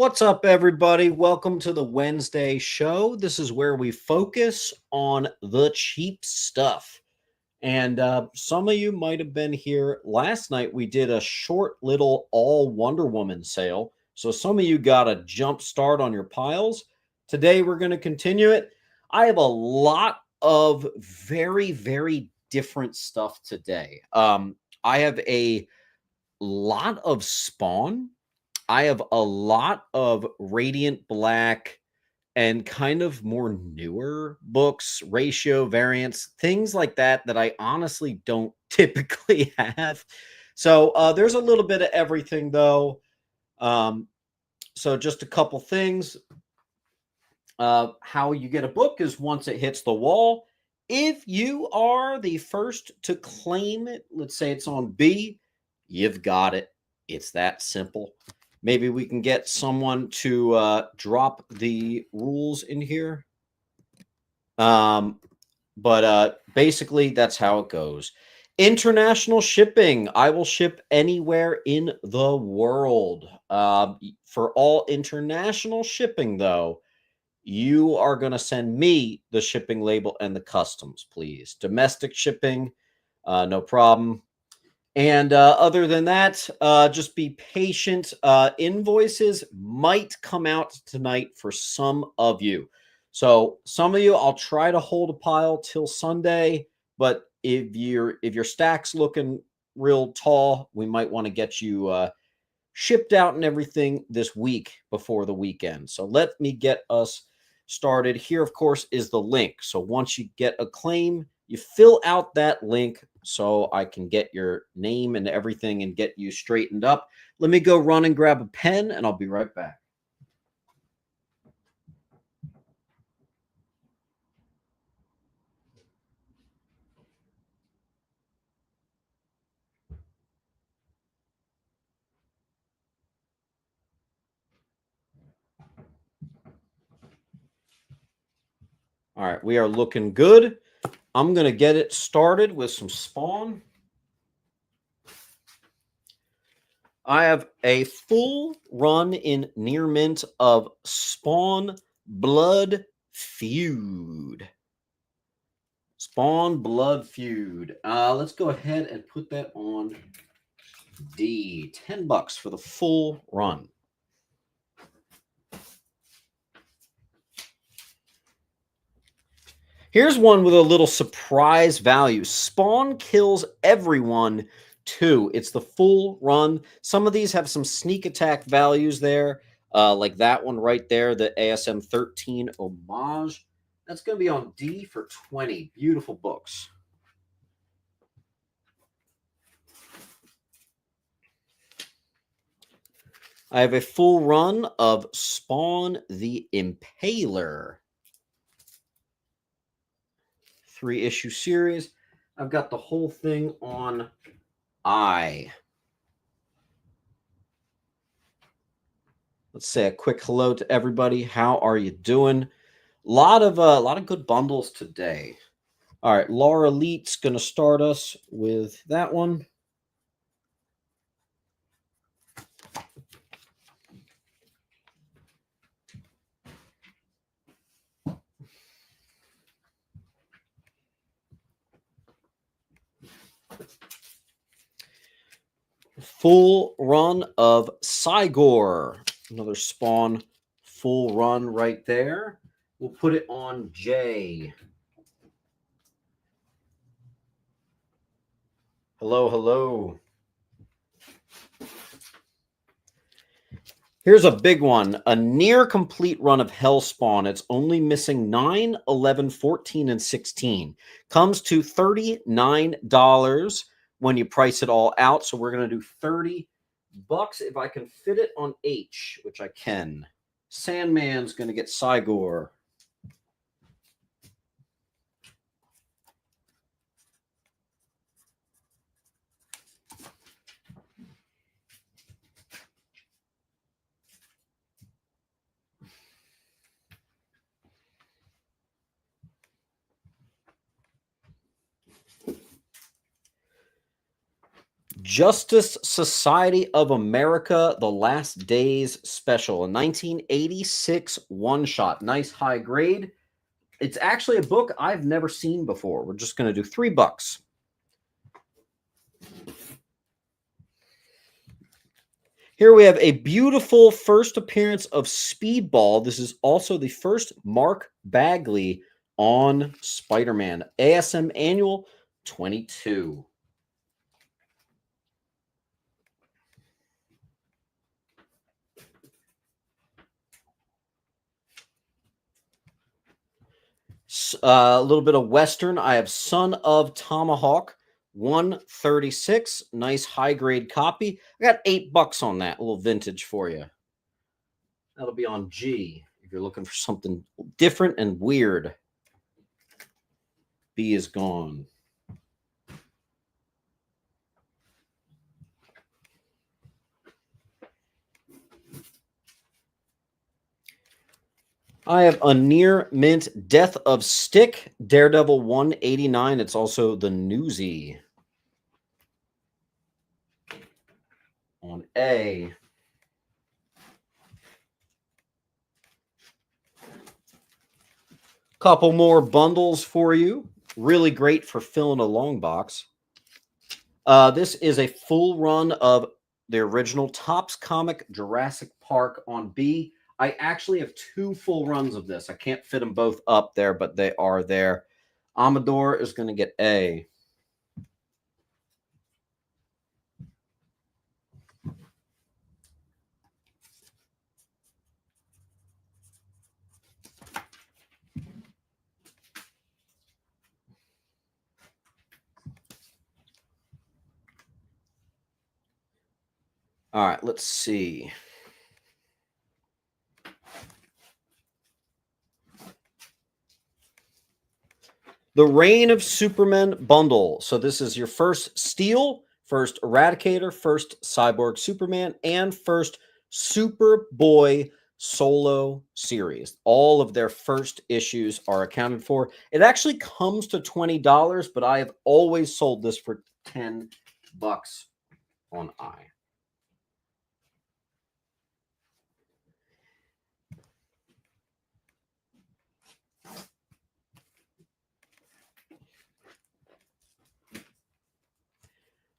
What's up, everybody? Welcome to the Wednesday show. This is where we focus on the cheap stuff. And some of you might have been here last night. We did a short little all Wonder Woman sale. So some of you got a jump start on your piles. Today, we're going to continue it. I have a lot of very different stuff today. I have a lot of Spawn. I have a lot of Radiant Black and kind of more newer books, ratio, variants, things like that that I honestly don't typically have. So there's a little bit of everything, though. So just a couple things. How you get a book is once it hits the wall. If you are the first to claim it, let's say it's on B, you've got it. It's that simple. Maybe we can get someone to drop the rules in here. But basically, that's how it goes. International shipping. I will ship anywhere in the world. For all international shipping, though, you are going to send me the shipping label and the customs, please. Domestic shipping, no problem. And other than that, just be patient. Invoices might come out tonight for some of you. So some of you, I'll try to hold a pile till Sunday. But if your stack's looking real tall, we might want to get you shipped out and everything this week before the weekend. So let me get us started. Here, of course, is the link. So once you get a claim, you fill out that link so I can get your name and everything and get you straightened up. Let me go run and grab a pen, and I'll be right back. All right, we are looking good. I'm going to get it started with some Spawn. I have a full run in near mint of Spawn Blood Feud. Spawn Blood Feud. Let's go ahead and put that on D. $10 for the full run. Here's one with a little surprise value. Spawn kills everyone 2. It's the full run. Some of these have some sneak attack values there, like that one right there, the ASM 13 homage. That's going to be on D for 20. Beautiful books. I have a full run of Spawn the Impaler. 3-issue series. I've got the whole thing on I. Let's say a quick hello to everybody. How are you doing? A lot of good bundles today. All right, Laura Leet's going to start us with that one. Full run of Cygor. Another Spawn full run right there. We'll put it on J. Hello. Here's a big one. A near complete run of Hellspawn. It's only missing 9, 11, 14, and 16. Comes to $39 when you price it all out. So we're going to do $30 if I can fit it on H, which I can. Sandman's going to get Cygor. Justice Society of America, The Last Days Special, a 1986 one-shot. Nice high grade. It's actually a book I've never seen before. We're just going to do $3. Here we have a beautiful first appearance of Speedball. This is also the first Mark Bagley on Spider-Man. ASM Annual 22. A little bit of Western. I have Son of Tomahawk, 136. Nice high grade copy. I got $8 on that. A little vintage for you. That'll be on G if you're looking for something different and weird. B is gone. I have a near mint Death of Stick, Daredevil 189. It's also the Newsy. On A. Couple more bundles for you. Really great for filling a long box. This is a full run of the original Topps comic Jurassic Park on B. I actually have 2 full runs of this. I can't fit them both up there, but they are there. Amador is going to get A. All right, let's see. The Reign of Superman bundle. So this is your first Steel, first Eradicator, first Cyborg Superman, and first Superboy solo series. All of their first issues are accounted for. It actually comes to $20, but I have always sold this for $10 on I.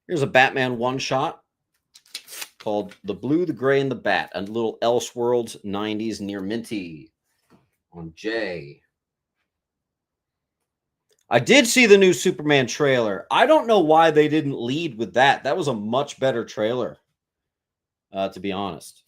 Here's a Batman one-shot called The Blue, the Gray, and the Bat, a little Elseworlds 90s near minty on J. I did see the new Superman trailer. I don't know why they didn't lead with that. That was a much better trailer, to be honest.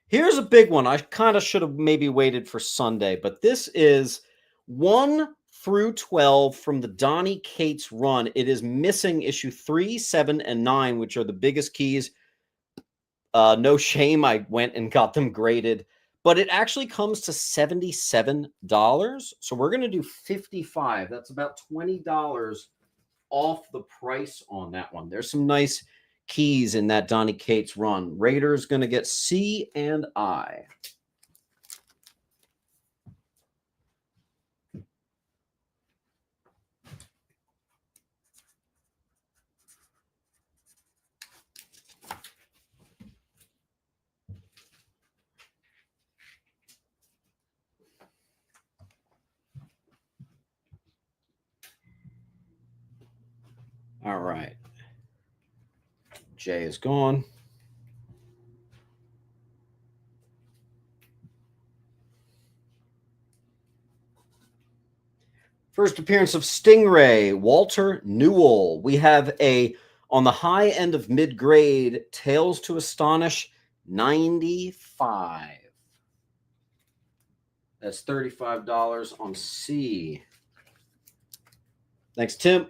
Here's a big one. I kind of should have maybe waited for Sunday, but this is 1 through 12 from the Donnie Cates run. It is missing issue 3, 7, and 9, which are the biggest keys. No shame, I went and got them graded, but it actually comes to $77. So we're going to do $55. That's about $20 off the price on that one. There's some nice keys in that Donnie Cates run. Raiders going to get C and I. All right. J is gone. First appearance of Stingray, Walter Newell. We have on the high end of mid-grade, Tales to Astonish, 95. That's $35 on C. Thanks, Tim.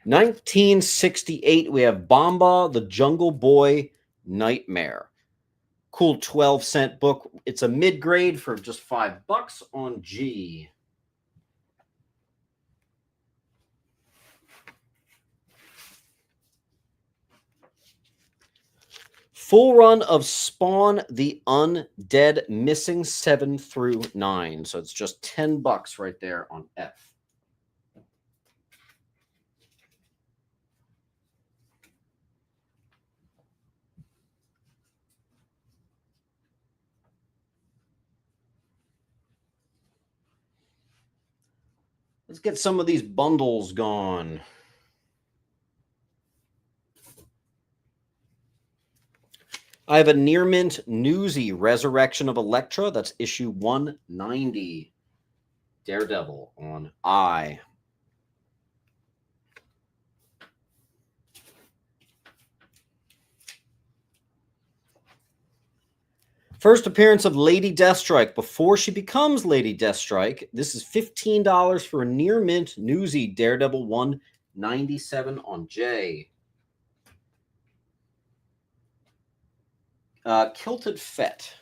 $1968, we have Bomba, the Jungle Boy Nightmare. Cool 12-cent book. It's a mid-grade for just $5 on G. Full run of Spawn the Undead, missing 7 through 9. So it's just $10 right there on F. Let's get some of these bundles gone. I have a near mint Newsy Resurrection of Elektra. That's issue 190. Daredevil on I. First appearance of Lady Deathstrike before she becomes Lady Deathstrike. This is $15 for a near mint Newsy Daredevil 197 on J. Kilted Fett.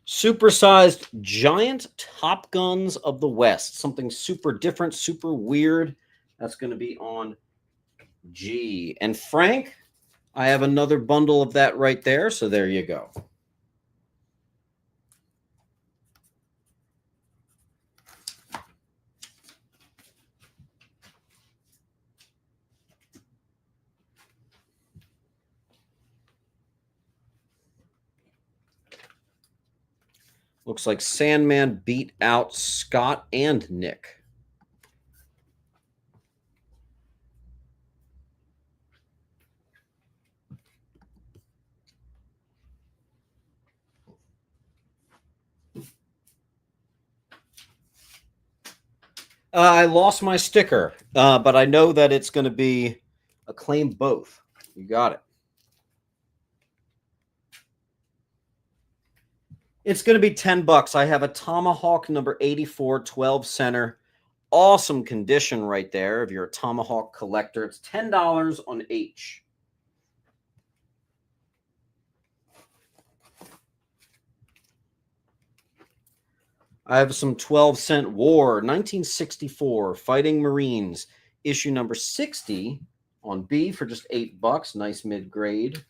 Supersized giant Top Guns of the West. Something super different, super weird. That's going to be on G. And Frank, I have another bundle of that right there. So there you go. Looks like Sandman beat out Scott and Nick. I lost my sticker, but I know that it's going to be a claim both. You got it. It's going to be $10. I have a Tomahawk number 84, 12 center. Awesome condition right there if you're a Tomahawk collector. It's $10 on H. I have some 12-cent War, 1964, Fighting Marines, issue number 60 on B for just $8. Nice mid-grade.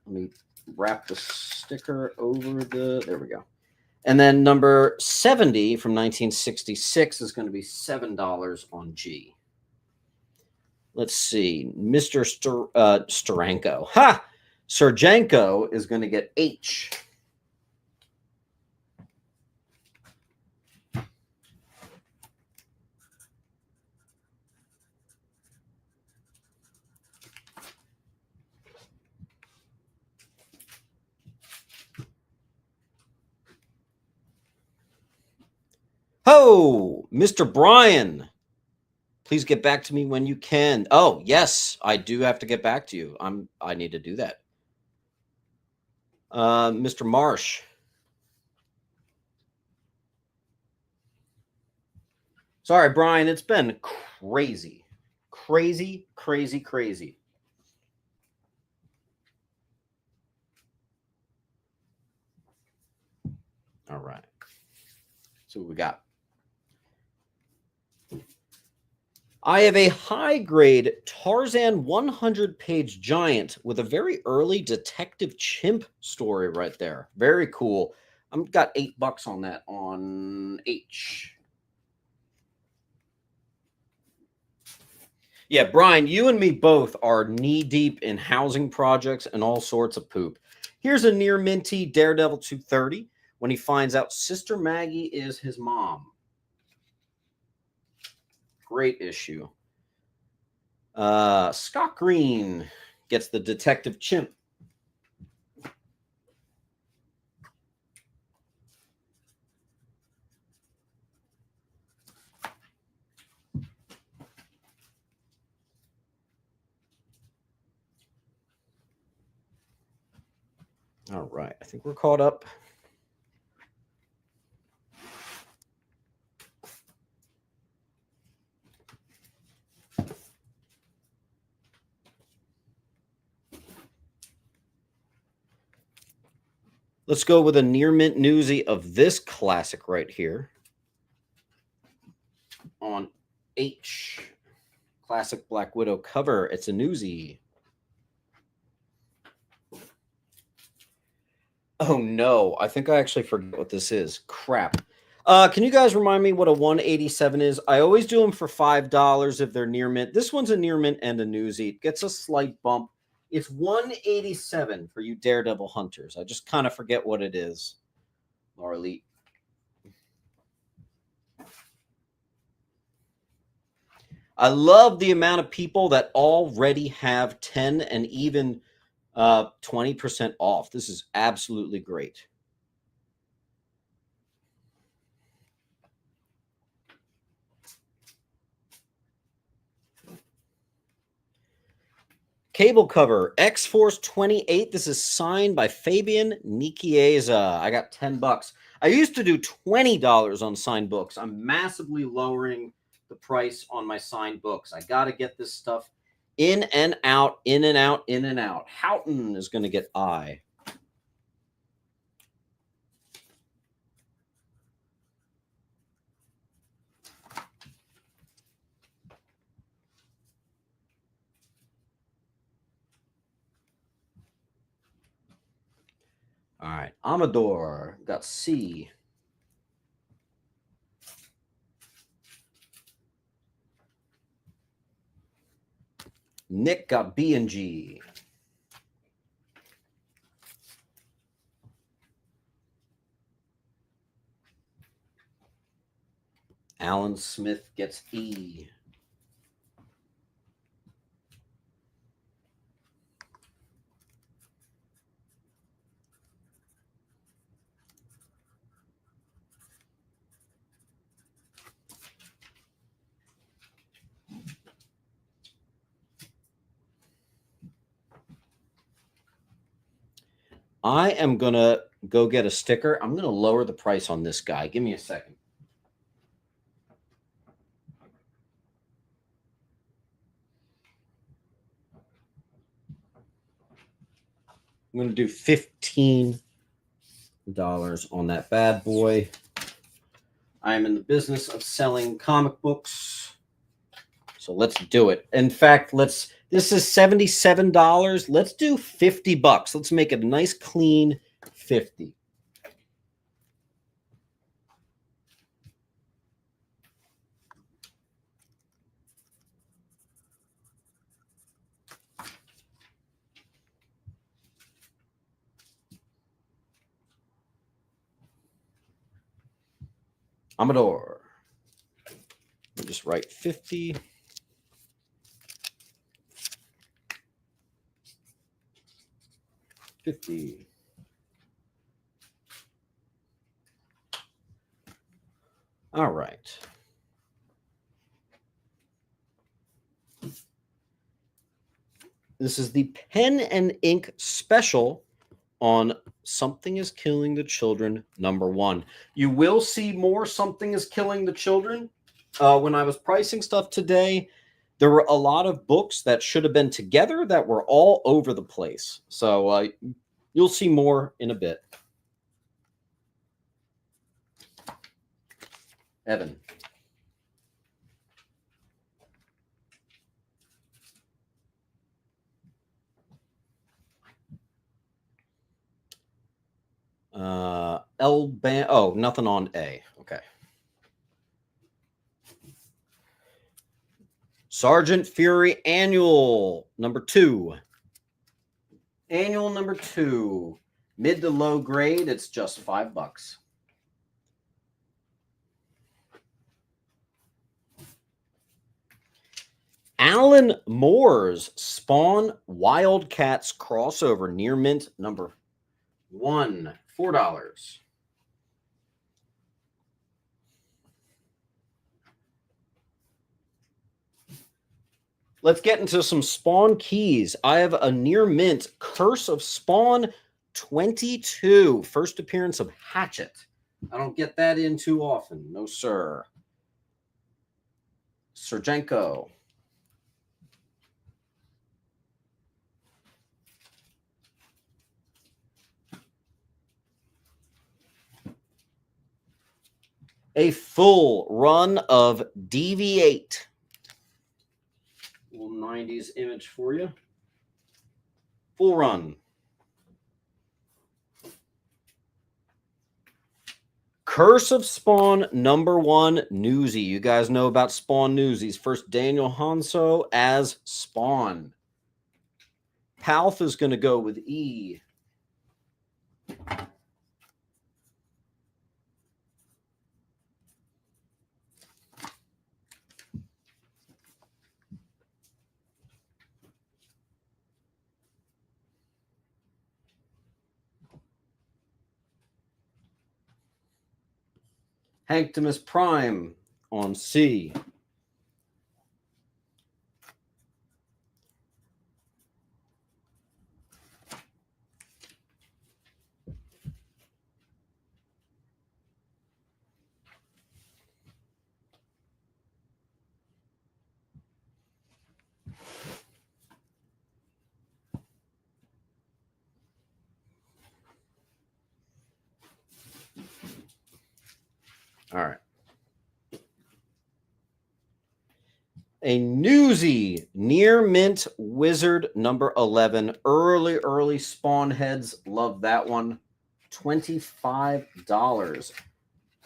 Let me wrap the sticker over the... There we go. And then number 70 from 1966 is going to be $7 on G. Let's see. Mr. Steranko. Ha! Serjanko is going to get H. Ho! Mr. Brian. Please get back to me when you can. Oh, yes, I do have to get back to you. I need to do that. Mr. Marsh. Sorry, Brian, it's been crazy. Crazy, crazy, crazy. All right. So what we got? I have a high-grade Tarzan 100-page giant with a very early Detective Chimp story right there. Very cool. I've got $8 on that on H. Yeah, Brian, you and me both are knee-deep in housing projects and all sorts of poop. Here's a near minty Daredevil 230 when he finds out Sister Maggie is his mom. Great issue. Scott Green gets the Detective Chimp. All right. I think we're caught up. Let's go with a near mint newsie of this classic right here on H. Classic Black Widow cover. It's a newsie. Oh no, I think I actually forget what this is. Crap. Can you guys remind me what a 187 is? I always do them for $5 if they're near mint. This one's a near mint and a newsie. It gets a slight bump. It's 187 for you Daredevil hunters. I just kind of forget what it is. Marley. I love the amount of people that already have 10 and even 20% off. This is absolutely great. Cable cover, X-Force 28. This is signed by Fabian Nicieza. I got $10. I used to do $20 on signed books. I'm massively lowering the price on my signed books. I got to get this stuff in and out, in and out, in and out. Houghton is going to get I. All right, Amador got C. Nick got B and G. Alan Smith gets E. I am going to go get a sticker. I'm going to lower the price on this guy. Give me a second. I'm going to do $15 on that bad boy. I am in the business of selling comic books. So let's do it. In fact, this is $77. Let's do $50. Let's make it a nice clean 50. Amador. I'll just write 50. All right. This is the pen and ink special on Something is Killing the Children #1. You will see more Something is Killing the Children. When I was pricing stuff today, there were a lot of books that should have been together that were all over the place. So you'll see more in a bit. Evan. Oh, nothing on A. Okay. Sergeant Fury Annual #2. Annual #2. Mid to low grade, it's just $5. Alan Moore's Spawn Wildcats crossover near mint #1. $4. Let's get into some Spawn keys. I have a near mint Curse of Spawn 22. First appearance of Hatchet. I don't get that in too often. No, sir. Sergenko. A full run of DV8. Little 90s image for you. Full run. Curse of Spawn #1 Newsy. You guys know about Spawn Newsies. First, Daniel Hanso as Spawn. Palf is going to go with E. Hanctimus Prime on C. All right. A Newsy Near Mint Wizard #11. Early Spawn heads. Love that one. $25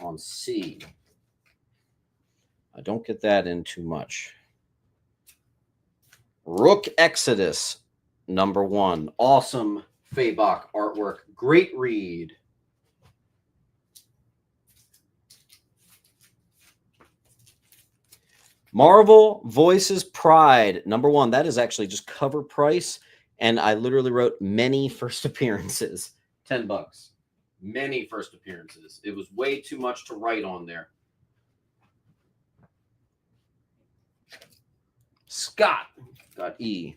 on C. I don't get that in too much. Rook Exodus #1. Awesome Fabok artwork. Great read. Marvel Voices Pride #1. That is actually just cover price. And I literally wrote many first appearances. $10. Many first appearances. It was way too much to write on there. Scott got E.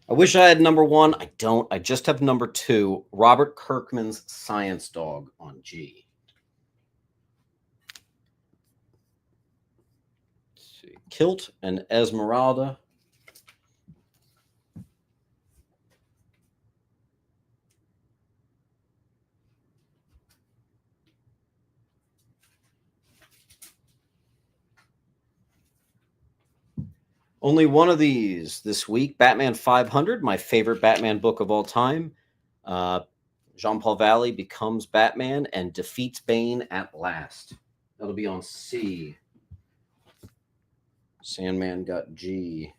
I wish I had #1. I don't. I just have #2. Robert Kirkman's Science Dog on G. Let's see. Kilt and Esmeralda. Only one of these this week. Batman 500, my favorite Batman book of all time. Jean-Paul Valley becomes Batman and defeats Bane at last. That'll be on C. Sandman got G.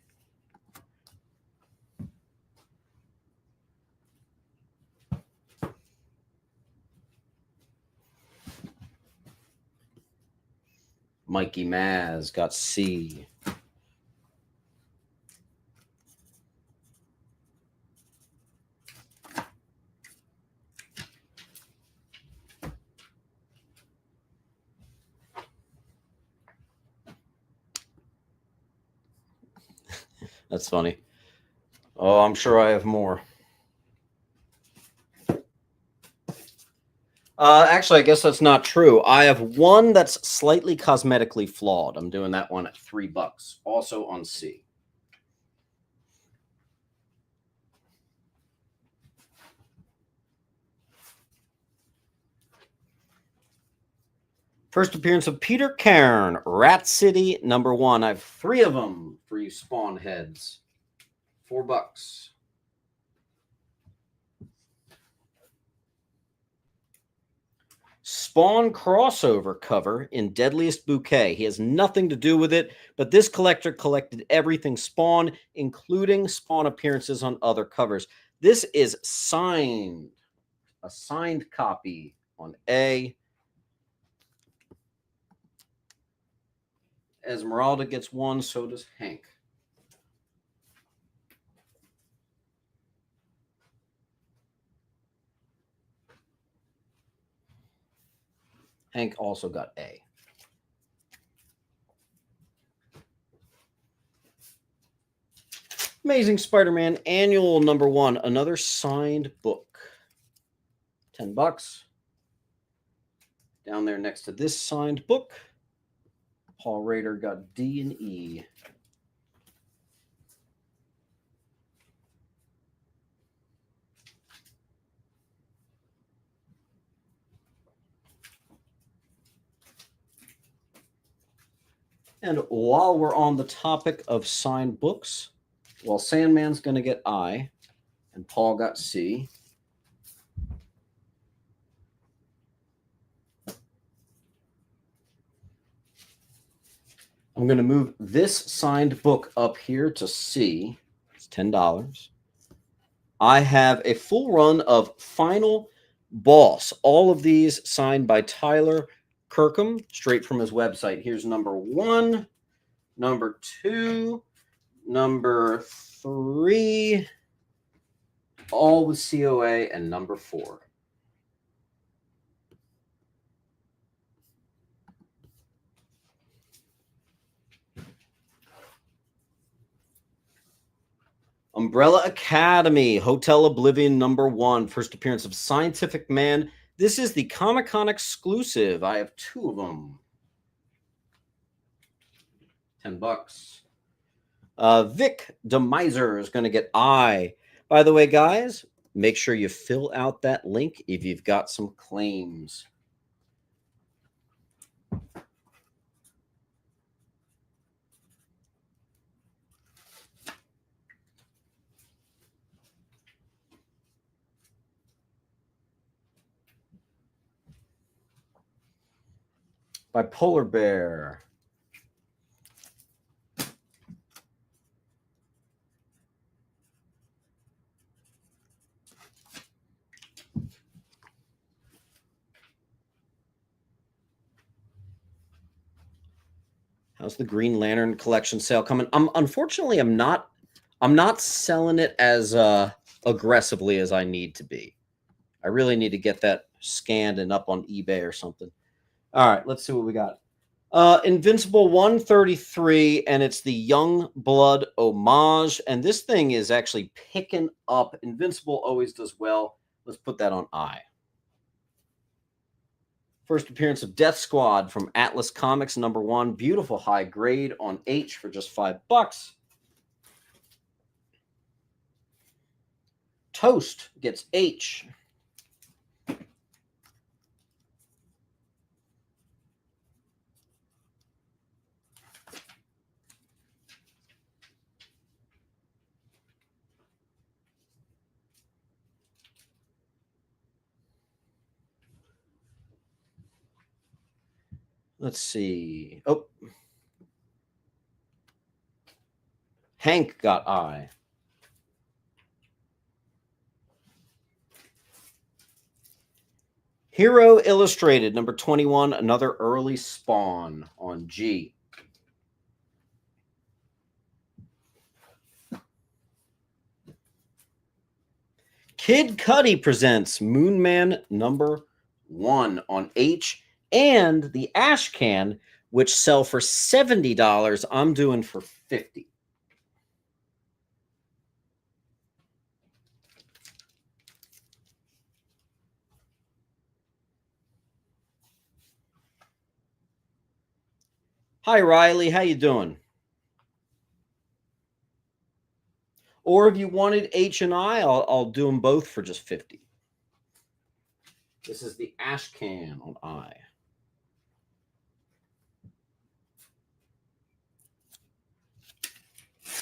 Mikey Maz got C. That's funny. Oh, I'm sure I have more. Actually, I guess that's not true. I have one that's slightly cosmetically flawed. I'm doing that one at $3. Also on C. First appearance of Peter Cairn, Rat City #1. I have 3 of them for you Spawn heads. $4. Spawn crossover cover in Deadliest Bouquet. He has nothing to do with it, but this collector collected everything Spawn, including Spawn appearances on other covers. This is signed, a signed copy on A. Esmeralda gets 1, so does Hank. Hank also got A. Amazing Spider-Man Annual #1, another signed book. $10. Down there next to this signed book, Paul Rader got D and E. And while we're on the topic of signed books, well, Sandman's going to get I, and Paul got C. I'm going to move this signed book up here to C. It's $10. I have a full run of Final Boss. All of these signed by Tyler Kirkham, straight from his website. Here's #1, #2, #3, all with COA, and #4. Umbrella Academy, Hotel Oblivion #1, first appearance of Scientific Man. This is the Comic-Con exclusive. I have 2 of them. $10. Vic DeMiser is going to get I. By the way, guys, make sure you fill out that link if you've got some claims. By Polar Bear. How's the Green Lantern collection sale coming? Unfortunately, I'm not selling it as aggressively as I need to be. I really need to get that scanned and up on eBay or something. All right, let's see what we got. Invincible 133, and it's the Young Blood homage. And this thing is actually picking up. Invincible always does well. Let's put that on I. First appearance of Death Squad from Atlas Comics #1. Beautiful high grade on H for just $5. Toast gets H. Let's see. Oh. Hank got I. Hero Illustrated #21, another early spawn on G. Kid Cudi presents Moonman #1 on H, and the Ash Can, which sell for $70, I'm doing for $50. Hi, Riley. How you doing? Or if you wanted H and I, I'll do them both for just $50. This is the Ash Can on I.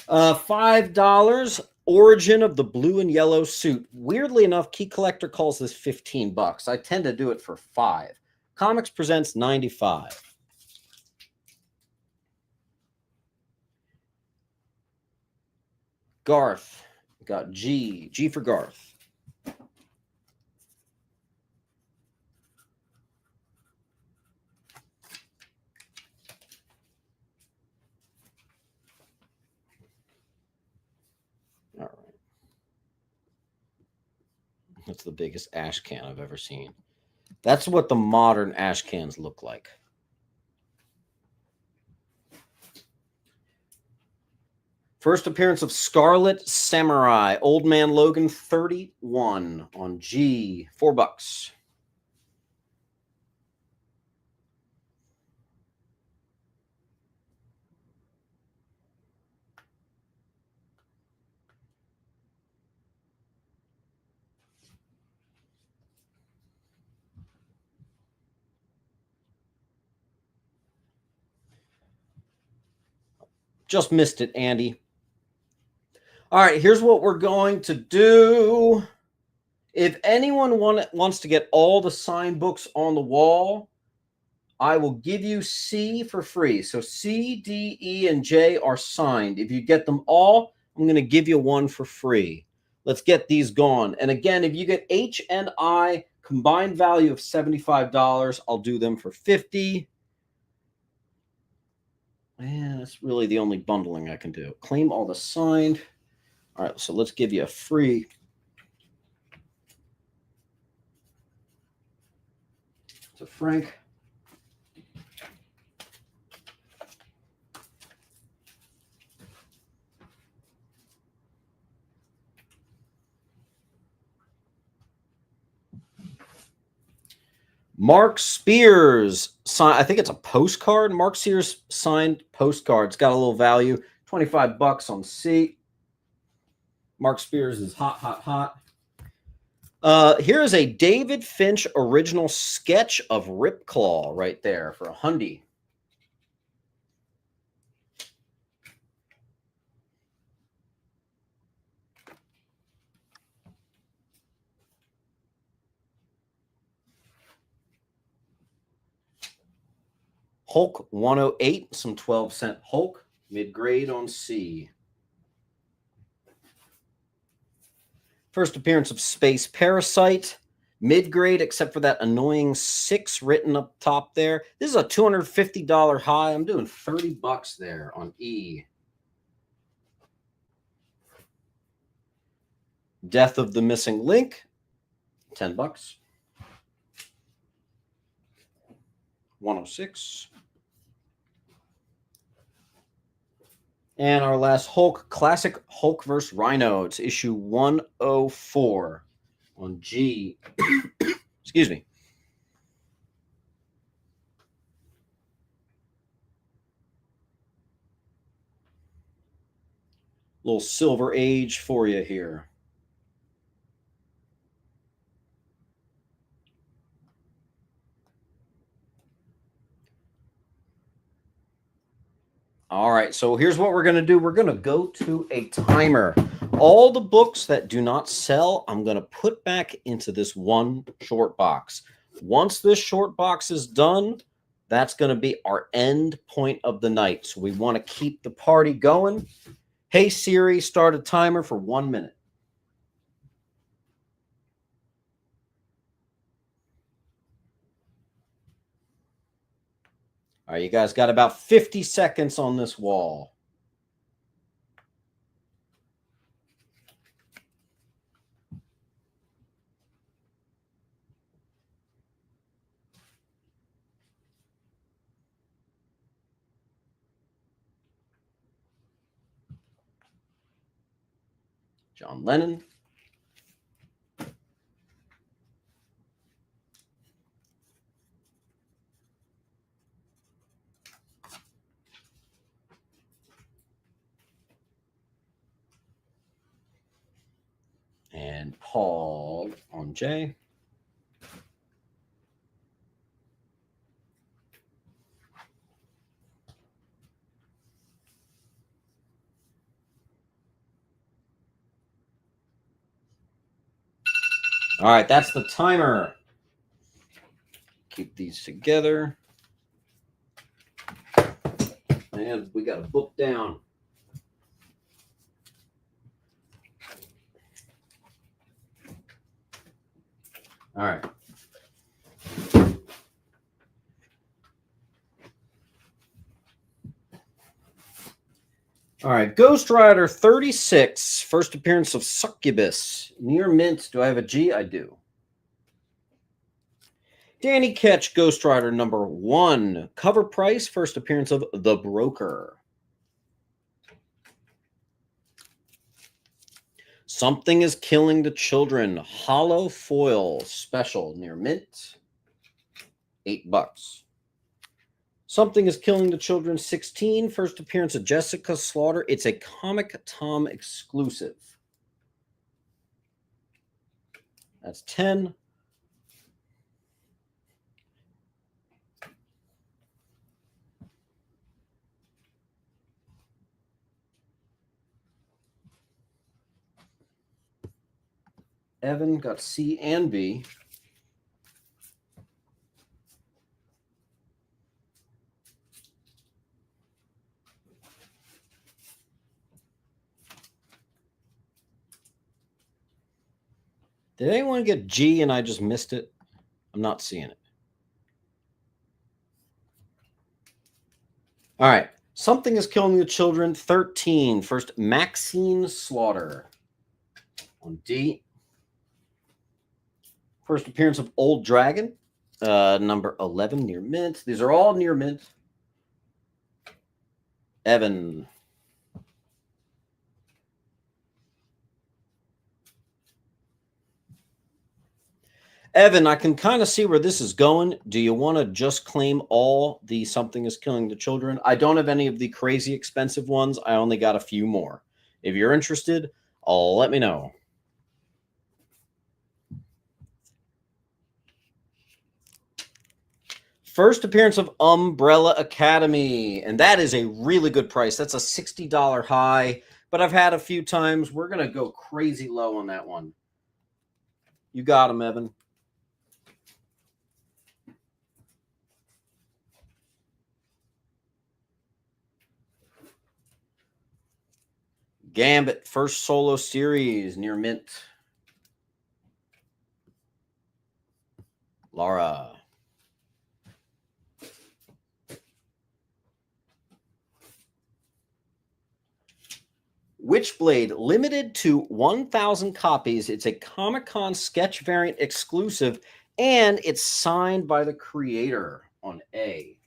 $5. Origin of the blue and yellow suit. Weirdly enough, Key Collector calls this $15. I tend to do it for $5. Comics presents $95. Garth got G. G for Garth. All right. That's the biggest ash can I've ever seen. That's what the modern ash cans look like. First appearance of Scarlet Samurai, Old Man Logan 31 on G, $4. Just missed it, Andy. All right, here's what we're going to do. If anyone wants to get all the sign books on the wall, I will give you C for free. So C, D, E, and J are signed. If you get them all, I'm going to give you one for free. Let's get these gone. And again, if you get H and I, combined value of $75, I'll do them for $50. And that's really the only bundling I can do. Claim all the signed. All right, so let's give you a free. To Frank. Mark Spears, I think it's a postcard. Mark Spears signed postcard. It's got a little value, $25 on C. Mark Spears is hot, hot, hot. Here is a David Finch original sketch of Ripclaw right there for $100. Hulk 108, some 12-cent Hulk, mid-grade on C. First appearance of Space Parasite, mid-grade, except for that annoying 6 written up top there. This is a $250 high. I'm doing $30 there on E. Death of the Missing Link, $10. 106. And our last Hulk, classic Hulk vs. Rhino. It's issue 104 on G. Excuse me. Little Silver Age for you here. All right, so here's what we're going to do. We're going to go to a timer. All the books that do not sell, I'm going to put back into this one short box. Once this short box is done, that's going to be our end point of the night. So we want to keep the party going. Hey, Siri, start a timer for 1 minute. All right, you guys got about 50 seconds on this wall. John Lennon. And Paul on J. All right, that's the timer. Keep these together. And we got a book down. All right. All right, Ghost Rider 36, first appearance of Succubus. Near mint, do I have a G? I do. Donnie Cates, Ghost Rider number 1. Cover price, first appearance of The Broker. Something is Killing the Children. Hollow foil special near mint. $8. Something is Killing the Children 16. First appearance of Jessica Slaughter. It's a Comic Tom exclusive. That's 10. Evan got C and B. Did anyone get G and I just missed it? I'm not seeing it. All right. Something is Killing the Children 13. First, Maxine Slaughter on D. First appearance of Old Dragon, number 11 near mint. These are all near mint. Evan. Evan, I can kind of see where this is going. Do you want to just claim all the Something is Killing the Children? I don't have any of the crazy expensive ones. I only got a few more. If you're interested, let me know. First appearance of Umbrella Academy, and that is a really good price. That's a $60 high, but I've had a few times. We're going to go crazy low on that one. You got him, Evan. Gambit, first solo series near mint. Laura. Witchblade, limited to 1,000 copies. It's a Comic-Con sketch variant exclusive, and it's signed by the creator on A.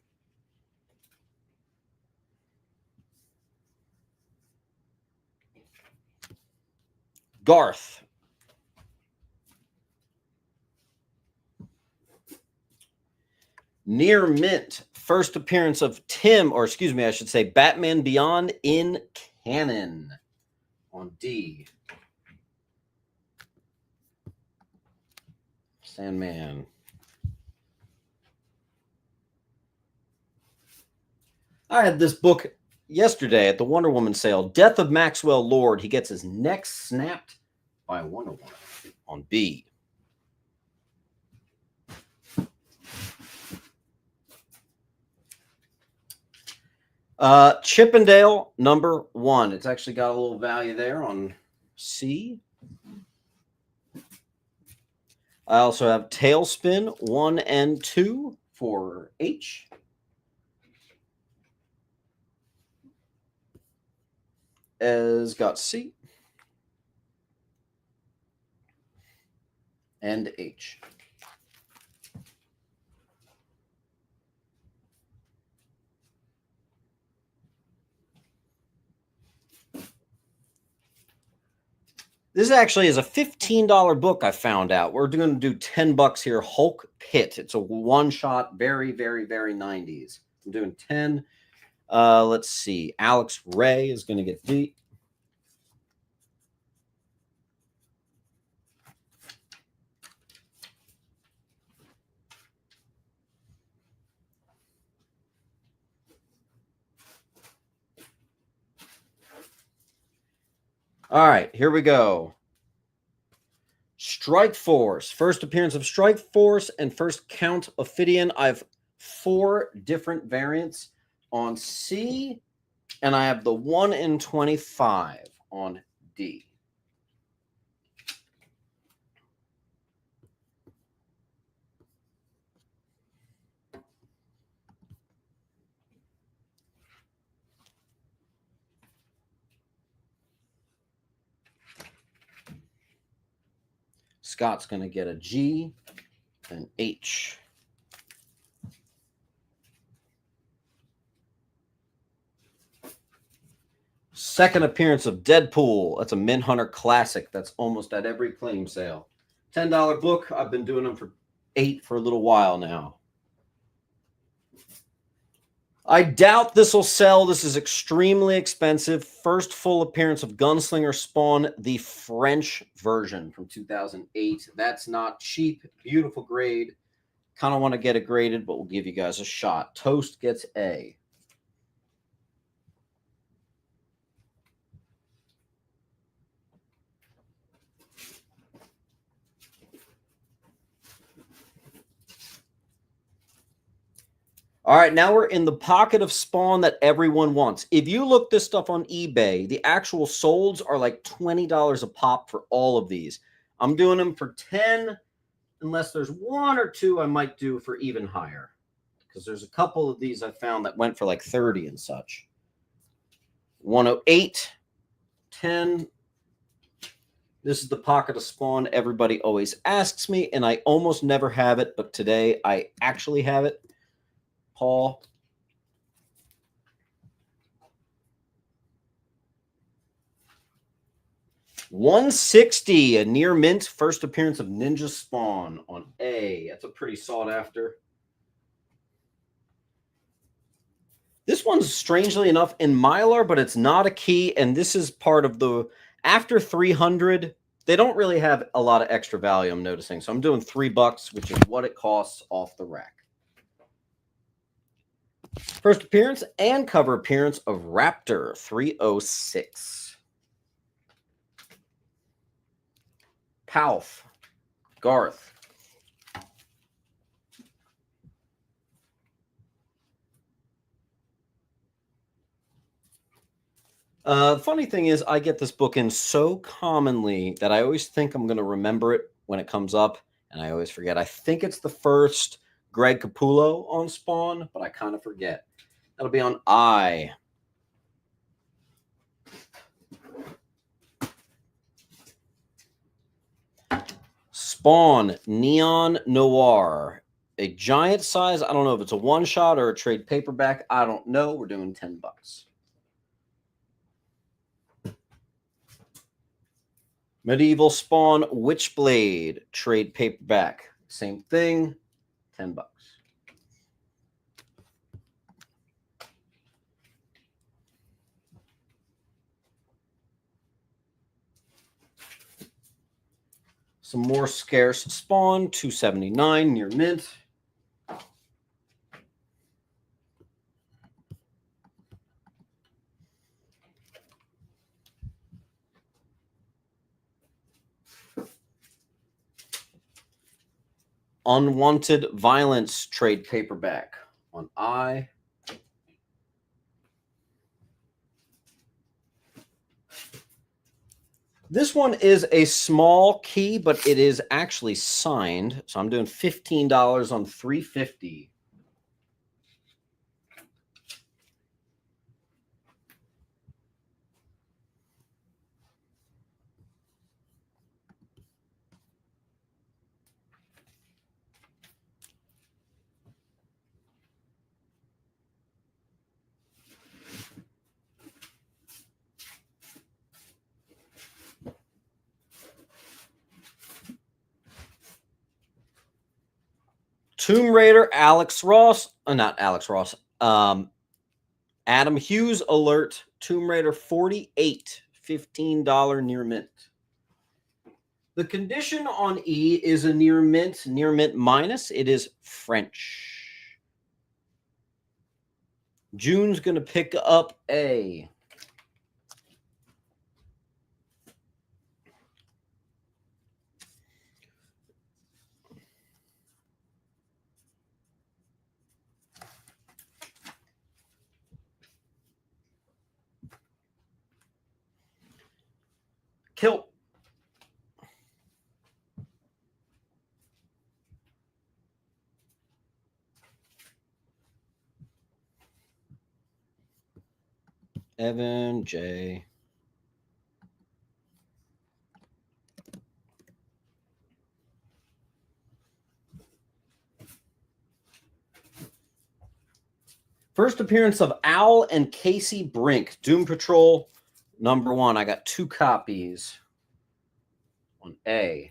Garth. Near mint, first appearance of Tim, or excuse me, I should say Batman Beyond in canon on D. Sandman. I had this book yesterday at the Wonder Woman sale. Death of Maxwell Lord. He gets his neck snapped by Wonder Woman on B. Chippendale number 1. It's actually got a little value there on C. I also have Tailspin 1 and 2 for H. Has got C and H. This actually is a $15 book I found out. We're going to do $10 here. Hulk Pit. It's a one-shot, very, very, very 90s. I'm doing 10. Let's see. Alex Ray is going to get D. All right, here we go. Strike Force. First appearance of Strike Force and first Count Ophidian. I have 4 different variants on C, and I have the 1 in 25 on D. Scott's going to get a G and H. Second appearance of Deadpool. That's a Mint Hunter classic. That's almost at every claim sale. $10 book. I've been doing them for $8 for a little while now. I doubt this will sell. This is extremely expensive. First full appearance of Gunslinger Spawn, the French version from 2008. That's not cheap. Beautiful grade. Kind of want to get it graded, but we'll give you guys a shot. Toast gets A. All right, now we're in the pocket of Spawn that everyone wants. If you look this stuff on eBay, the actual solds are like $20 a pop for all of these. I'm doing them for 10, unless there's one or two I might do for even higher. Because there's a couple of these I found that went for like 30 and such. 108, 10. This is the pocket of Spawn everybody always asks me, and I almost never have it, but today I actually have it. Paul. $160, a near mint first appearance of Ninja Spawn on A. That's a pretty sought after. This one's strangely enough in Mylar, but it's not a key, and this is part of the after 300. They don't really have a lot of extra value, I'm noticing. So I'm doing $3, which is what it costs off the rack. First appearance and cover appearance of Raptor 306. Palf. Garth. Funny thing is, I get this book in so commonly that I always think I'm going to remember it when it comes up, and I always forget. I think it's the first Greg Capullo on Spawn, but I kind of forget. That'll be on I. Spawn Neon Noir. A giant size. I don't know if it's a one-shot or a trade paperback. I don't know. We're doing $10. Medieval Spawn Witchblade. Trade paperback. Same thing. $10. Some more scarce Spawn, $2.79 near mint. Unwanted Violence trade paperback on I. This one is a small key, but it is actually signed. So I'm doing $15 on $350. Tomb Raider, Alex Ross, not Alex Ross, Adam Hughes alert, Tomb Raider 48, $15 near mint. The condition on E is a near mint minus. It is French. June's going to pick up A. Kill. Evan J. First appearance of Owl and Casey Brink, Doom Patrol Number 1, I got 2 copies on A.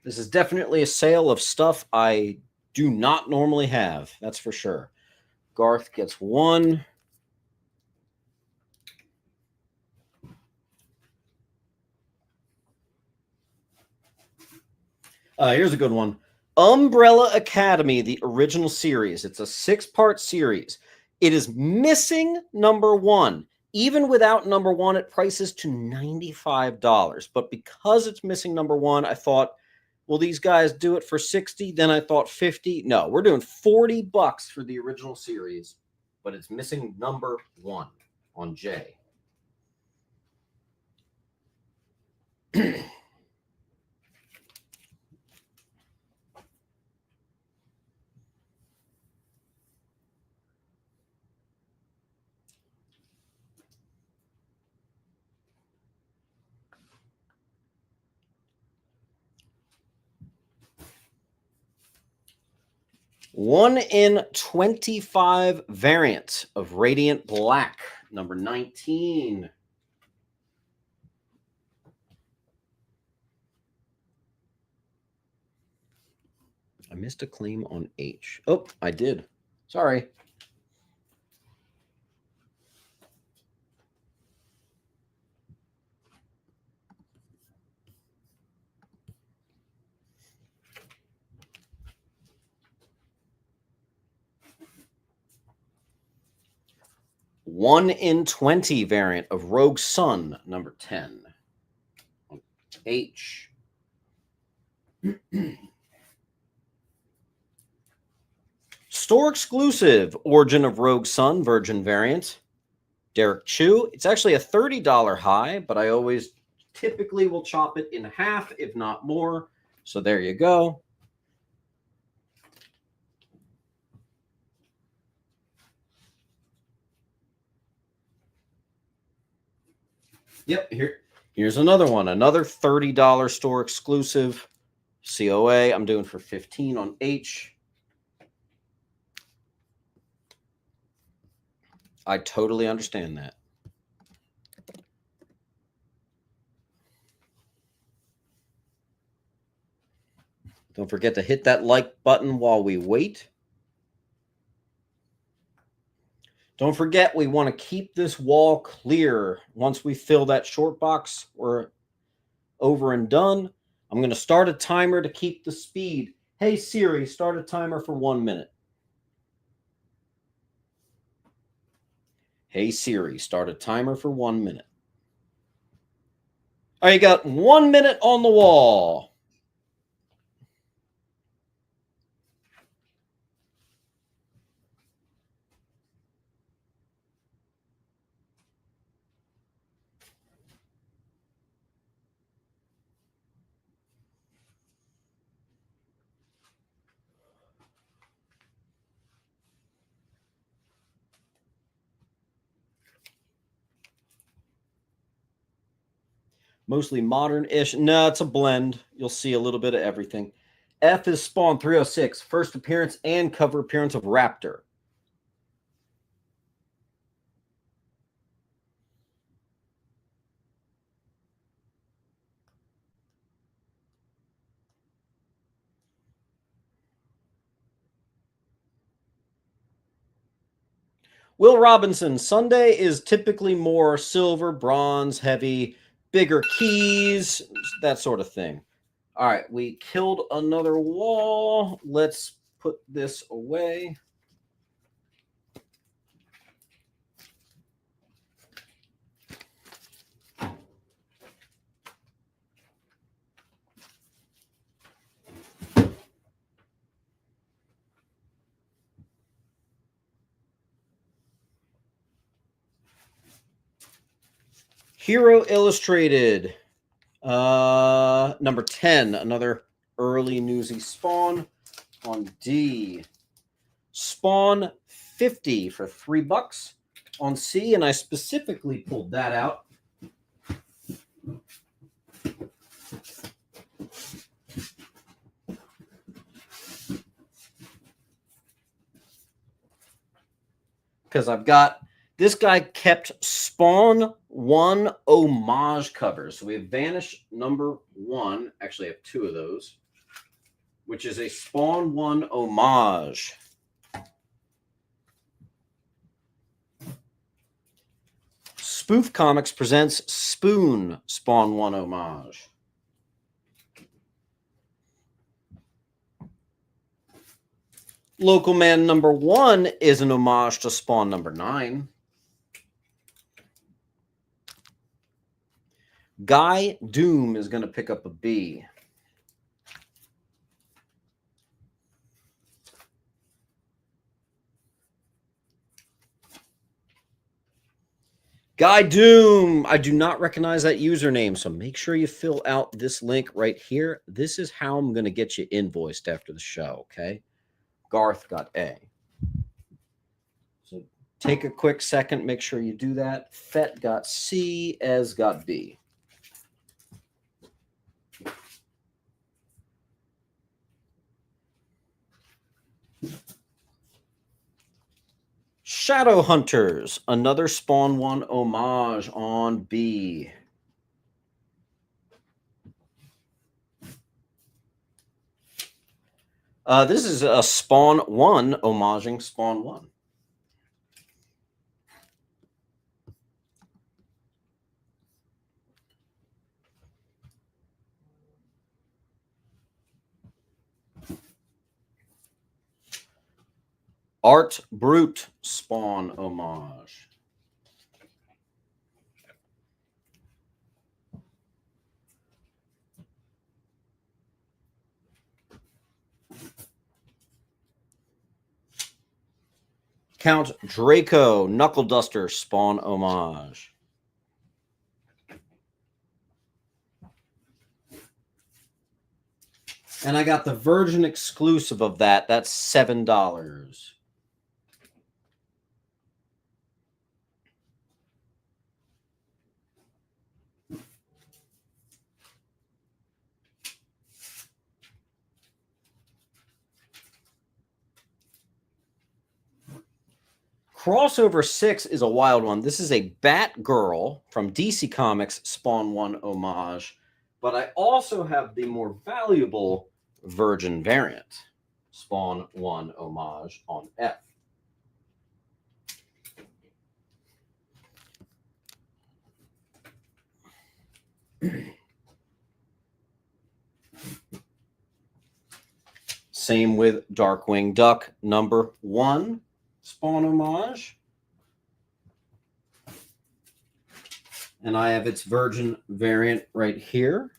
This is definitely a sale of stuff I do not normally have. That's for sure. Garth gets 1. Here's a good one. Umbrella Academy, the original series. It's a 6-part series. It is missing number 1. Even without number 1, it prices to $95. But because it's missing number 1, I thought, will these guys do it for 60? Then I thought 50. No, we're doing $40 for the original series, but it's missing number 1 on J. One in 25 variant of Radiant Black, number 19. I missed a claim on H. Oh, I did. Sorry. One in 20 variant of Rogue Sun, number 10. H. Store exclusive Origin of Rogue Sun Virgin variant. Derek Chu. It's actually a $30 high, but I always typically will chop it in half, if not more. So there you go. Yep, here's another one. Another $30 store exclusive COA. I'm doing for 15 on H. I totally understand that. Don't forget to hit that like button while we wait. Don't forget, we want to keep this wall clear. Once we fill that short box, we're over and done. I'm going to start a timer to keep the speed. Hey, Siri, start a timer for 1 minute. Hey, Siri, start a timer for 1 minute. All right, you got 1 minute on the wall. Mostly modern-ish. No, it's a blend. You'll see a little bit of everything. F is Spawn 306. First appearance and cover appearance of Raptor. Will Robinson. Sunday is typically more silver, bronze, heavy, bigger keys, that sort of thing. All right, we killed another wall. Let's put this away. Hero Illustrated, number 10, another early newsy Spawn on D. Spawn 50 for $3 on C, and I specifically pulled that out because I've got this guy kept Spawn 1 homage covers. So we have Vanish number 1. Actually, I have 2 of those, which is a Spawn 1 homage. Spoof Comics presents Spoon Spawn 1 homage. Local Man number 1 is an homage to Spawn number 9. Guy Doom is going to pick up a B. Guy Doom, I do not recognize that username, so make sure you fill out this link right here. This is how I'm going to get you invoiced after the show, okay? Garth got A. So take a quick second, make sure you do that. Fett got C, Ez got B. Shadow Hunters, another Spawn 1 homage on B. This is a Spawn 1 homaging Spawn 1. Art Brute Spawn homage. Count Draco Knuckle Duster Spawn homage. And I got the Virgin exclusive of that. That's $7. Crossover 6 is a wild one. This is a Batgirl from DC Comics Spawn 1 homage, but I also have the more valuable Virgin variant, Spawn 1 homage on F. Same with Darkwing Duck number 1. Spawn homage. And I have its Virgin variant right here.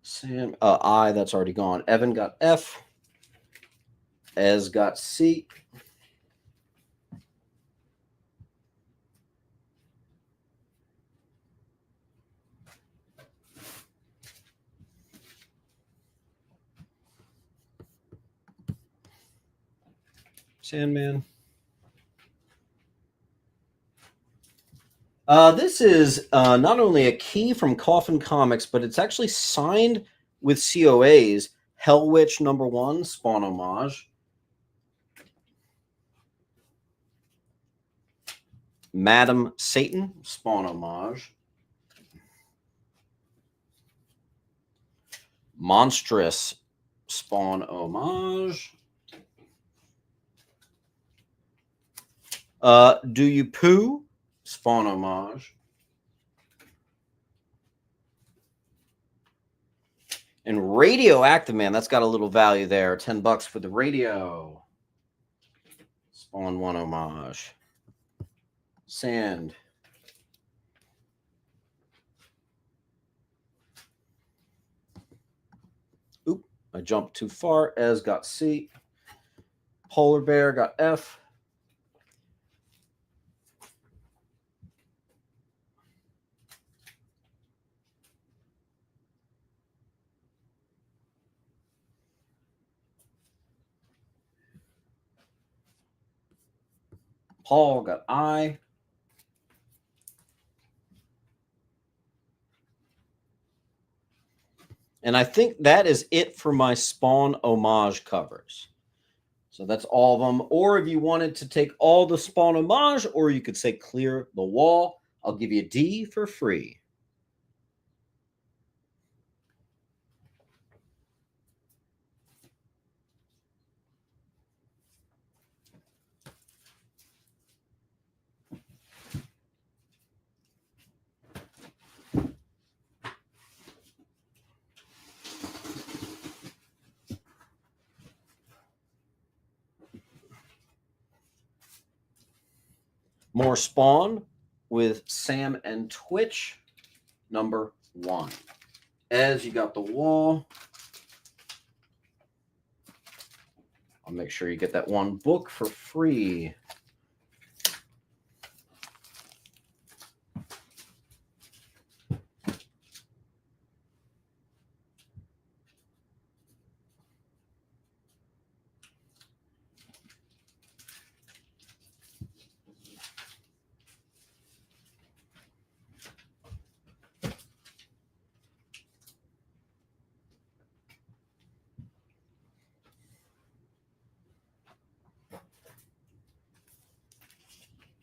Sam, I, that's already gone. Evan got F. Ez got C. Sandman. This is not only a key from Coffin Comics, but it's actually signed with COAs. Hell Witch number 1, Spawn homage. Madam Satan, Spawn homage. Monstrous, Spawn homage. Do You Poo? Spawn homage. And Radioactive Man, that's got a little value there. $10 for the radio. Spawn 1 homage. Sand. Oop, I jumped too far. Ez got C. Polar Bear got F. Paul got I. And I think that is it for my Spawn homage covers. So that's all of them. Or if you wanted to take all the Spawn homage, or you could say clear the wall, I'll give you a D for free. More Spawn with Sam and Twitch, number 1. As you got the wall, I'll make sure you get that one book for free.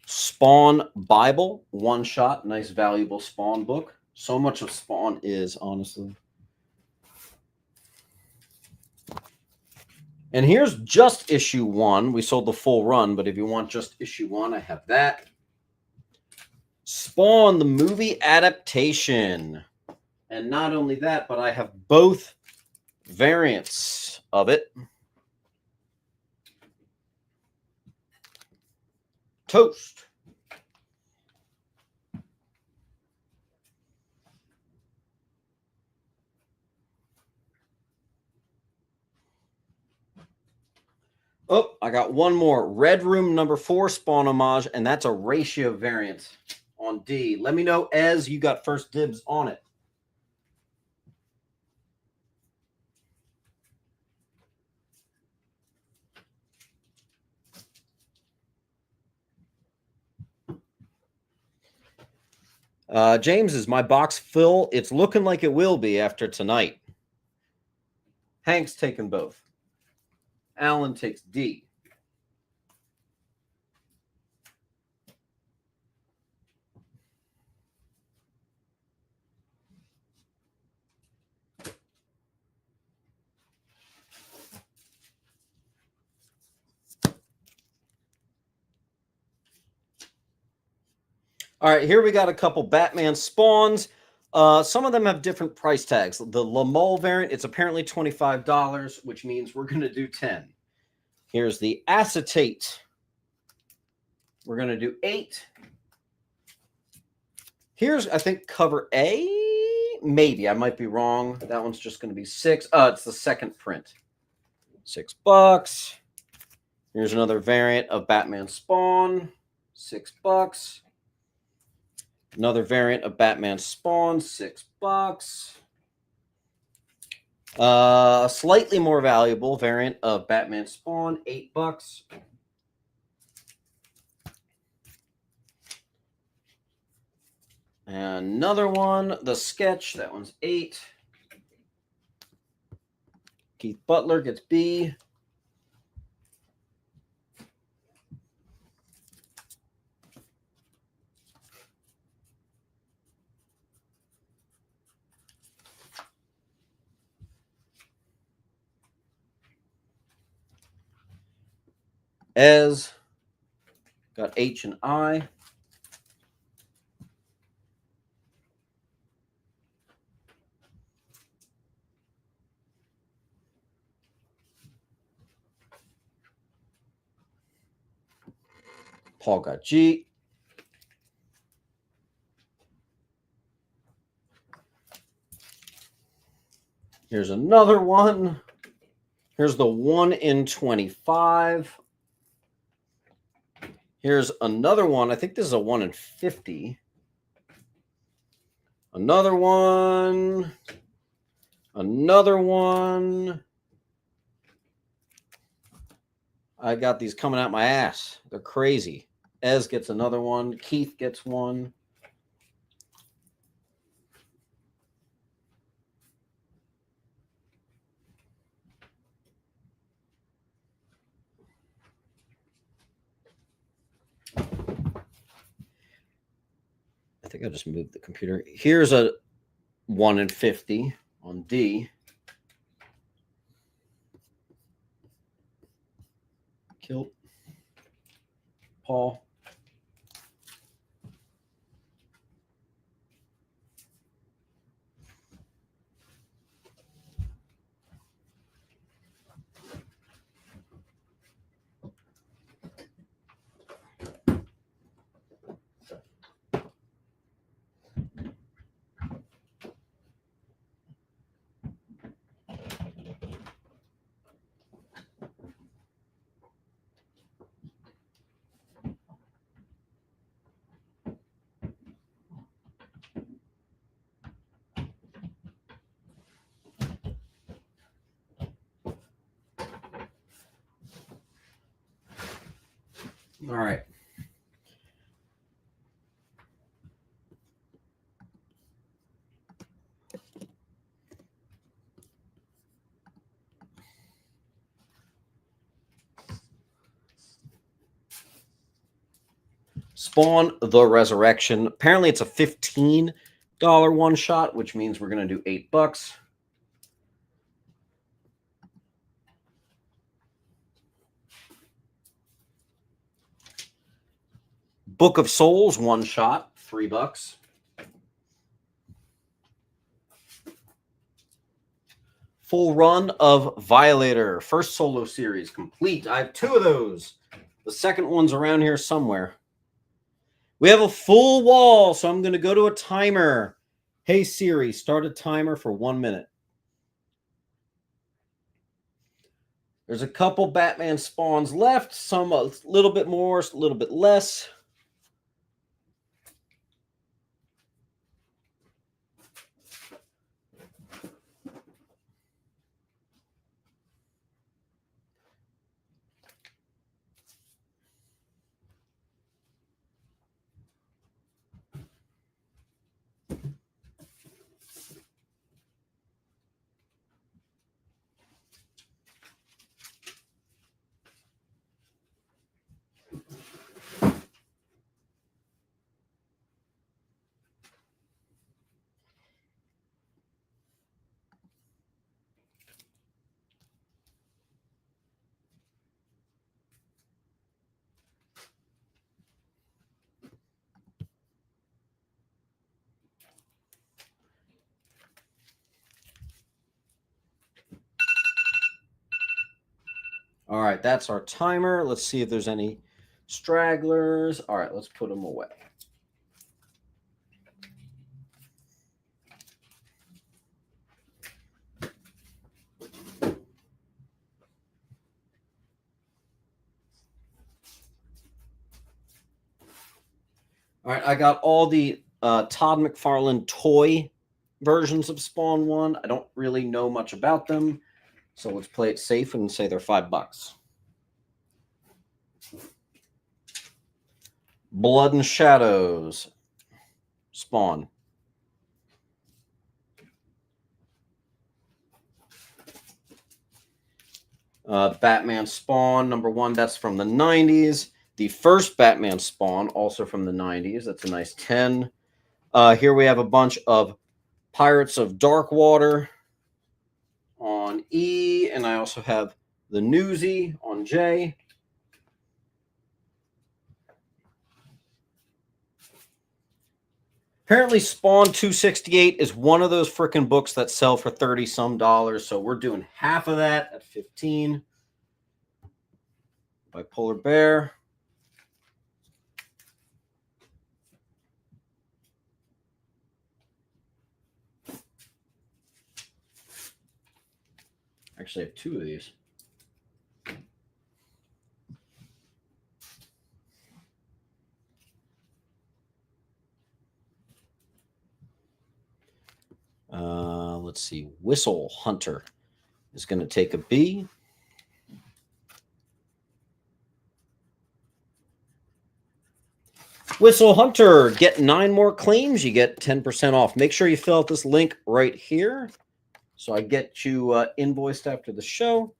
Spawn Bible, one shot, nice valuable Spawn book. So much of Spawn is, honestly. And here's just issue 1. We sold the full run, but if you want just issue 1, I have that. Spawn, the movie adaptation. And not only that, but I have both variants of it. Toast. Oh, I got one more. Red Room number 4 Spawn homage, and that's a ratio variant on D. Let me know as you got first dibs on it. James, is my box full? It's looking like it will be after tonight. Hank's taking both. Alan takes D. All right, here we got a couple Batman Spawns. Some of them have different price tags. The Lamol variant, it's apparently $25, which means we're going to do 10. Here's the Acetate. We're going to do 8. Here's, I think, cover A. Maybe. I might be wrong. That one's just going to be 6. It's the second print. $6. Here's another variant of Batman Spawn. $6. Another variant of Batman Spawn. $6. A slightly more valuable variant of Batman Spawn. $8. Another one, the Sketch. That one's 8. Keith Butler gets B. Ez got H and I. Paul got G. Here's another one. Here's the 1 in 25. Here's another one. I think this is a 1 in 50. Another one. Another one. I got these coming out my ass. They're crazy. Ez gets another one. Keith gets one. think I just moved the computer. Here's a 1 in 50 on D. Kilt. Paul. All right. Spawn the Resurrection. Apparently it's a $15 one shot, which means we're going to do $8. Book of Souls one shot, $3. Full run of Violator, first solo series complete. I have 2 of those. The second one's around here somewhere. We have a full wall, so I'm going to go to a timer. Hey Siri, start a timer for 1 minute. There's a couple Batman spawns left, some a little bit more, a little bit less. All right, that's our timer. Let's see if there's any stragglers. All right, let's put them away. All right, I got all the Todd McFarlane toy versions of Spawn 1. I don't really know much about them, so let's play it safe and say they're $5. Blood and Shadows, Spawn. Batman Spawn, #1, that's from the 90s. The first Batman Spawn, also from the 90s. That's a nice 10. Here we have a bunch of Pirates of Darkwater on E, and I also have the Newsy on J. Apparently, Spawn 268 is one of those freaking books that sell for $30-some, so we're doing half of that at 15. Bipolar Bear. Actually, I have 2 of these. Let's see. Whistle Hunter is going to take a B. Whistle Hunter, get 9 more claims. You get 10% off. Make sure you fill out this link right here so I get you invoiced after the show.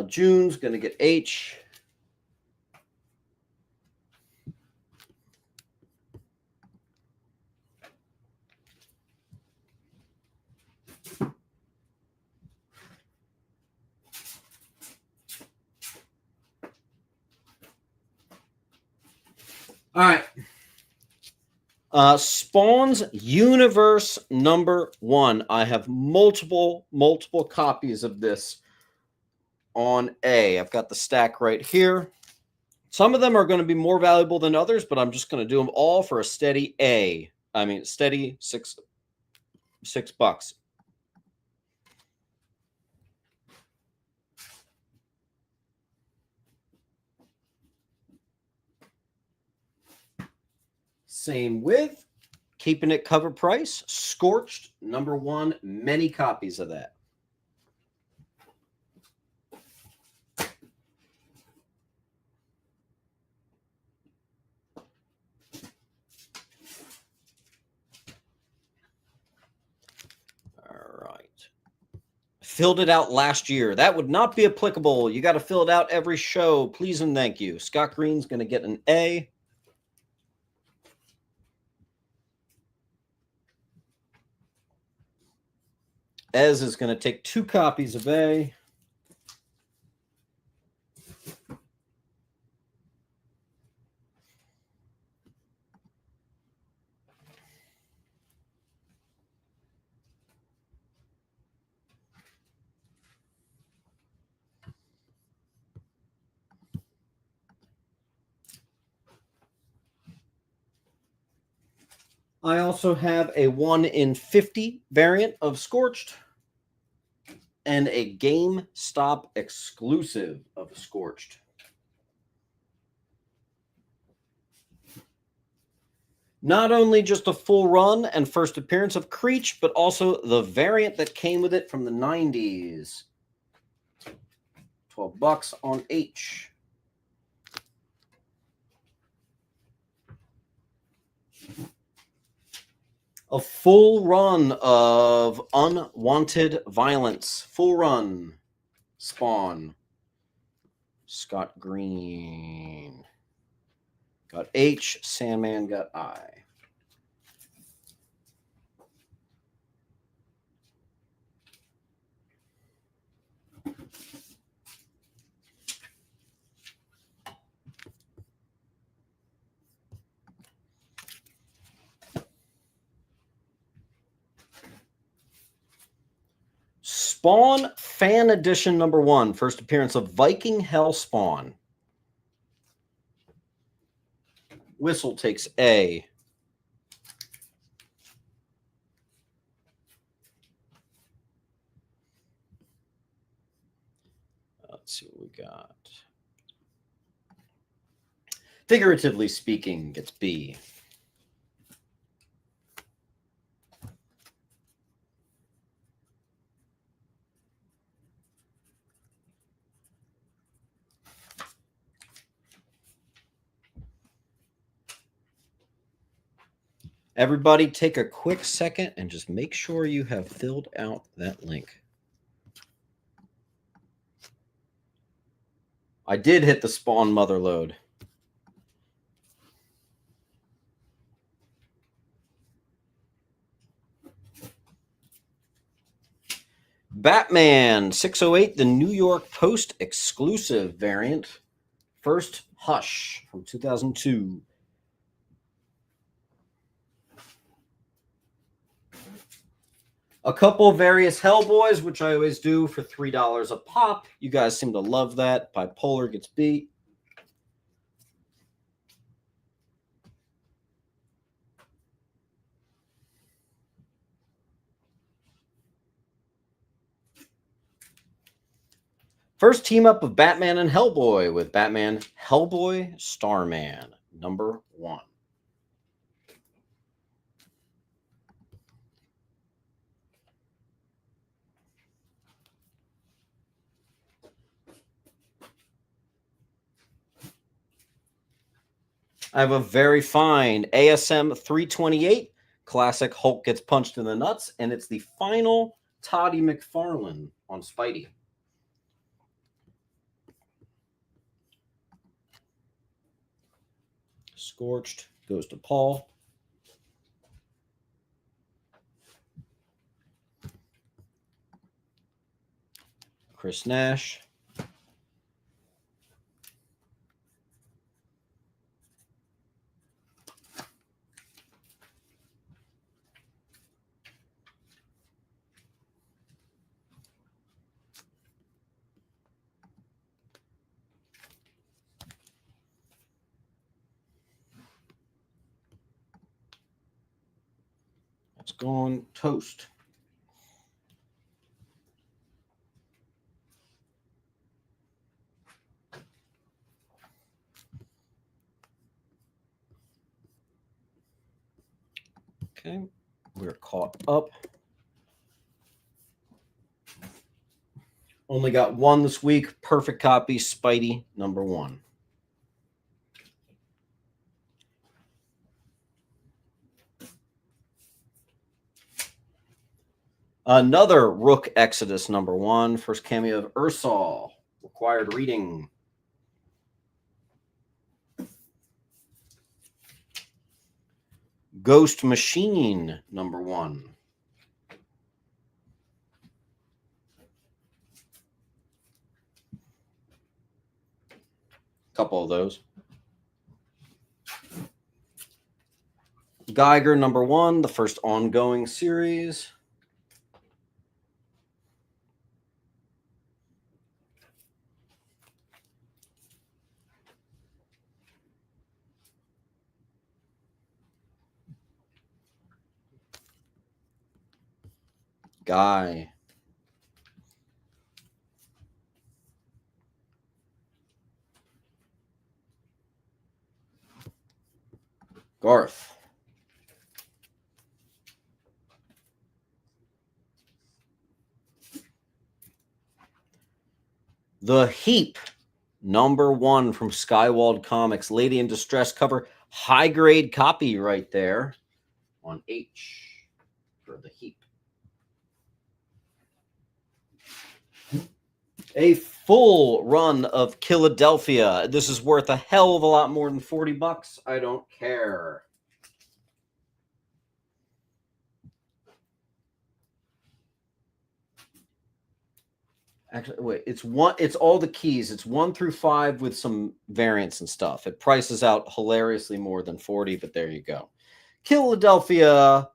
June's going to get H. All right. Spawn's Universe #1. I have multiple copies of this on A. I've got the stack right here. Some of them are going to be more valuable than others, but I'm just going to do them all for a steady A. I mean, steady $6. Same with keeping it cover price. Scorched #1. Many copies of that. All right. Filled it out last year. That would not be applicable. You got to fill it out every show. Please and thank you. Scott Green's going to get an A. Ez is going to take 2 copies of A. I also have a 1 in 50 variant of Scorched and a GameStop exclusive of Scorched. Not only just a full run and first appearance of Creech, but also the variant that came with it from the 90s. $12 on H. A full run of Unwanted Violence. Full run. Spawn. Scott Green. Got H. Sandman got I. Spawn Fan Edition #1. First appearance of Viking Hellspawn. Whistle takes A. Let's see what we got. Figuratively speaking, gets B. Everybody take a quick second and just make sure you have filled out that link. I did hit the Spawn mother load. Batman 608, the New York Post exclusive variant. First Hush from 2002. A couple various Hellboys, which I always do for $3 a pop. You guys seem to love that. Bipolar gets B. First team up of Batman and Hellboy with Batman Hellboy Starman #1. I have a very fine ASM 328 classic Hulk gets punched in the nuts, and it's the final Toddy McFarlane on Spidey. Scorched goes to Paul. Chris Nash. It's gone toast. Okay, we're caught up. Only got one this week. Perfect copy, Spidey, #1. Another Rook Exodus #1. First cameo of Ursal. Required reading. Ghost Machine #1. Couple of those. Geiger #1, the first ongoing series. Guy. Garth. The Heap #1 from Skywald Comics. Lady in Distress cover. High grade copy right there on H for The Heap. A full run of Philadelphia. This is worth a hell of a lot more than $40. I don't care. Actually, wait, it's all the keys. It's 1 through 5 with some variants and stuff. It prices out hilariously more than 40, but there you go. Philadelphia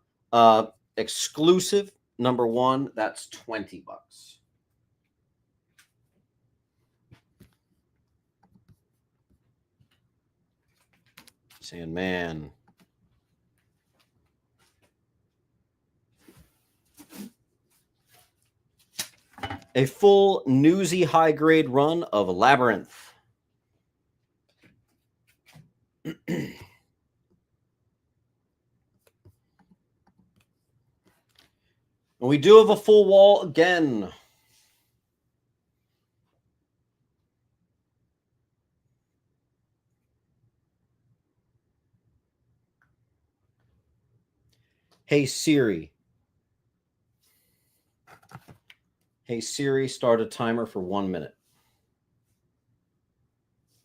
exclusive #1. That's $20. Sandman. A full newsy high grade run of Labyrinth. We do have a full wall again. Hey Siri. Hey Siri, start a timer for 1 minute.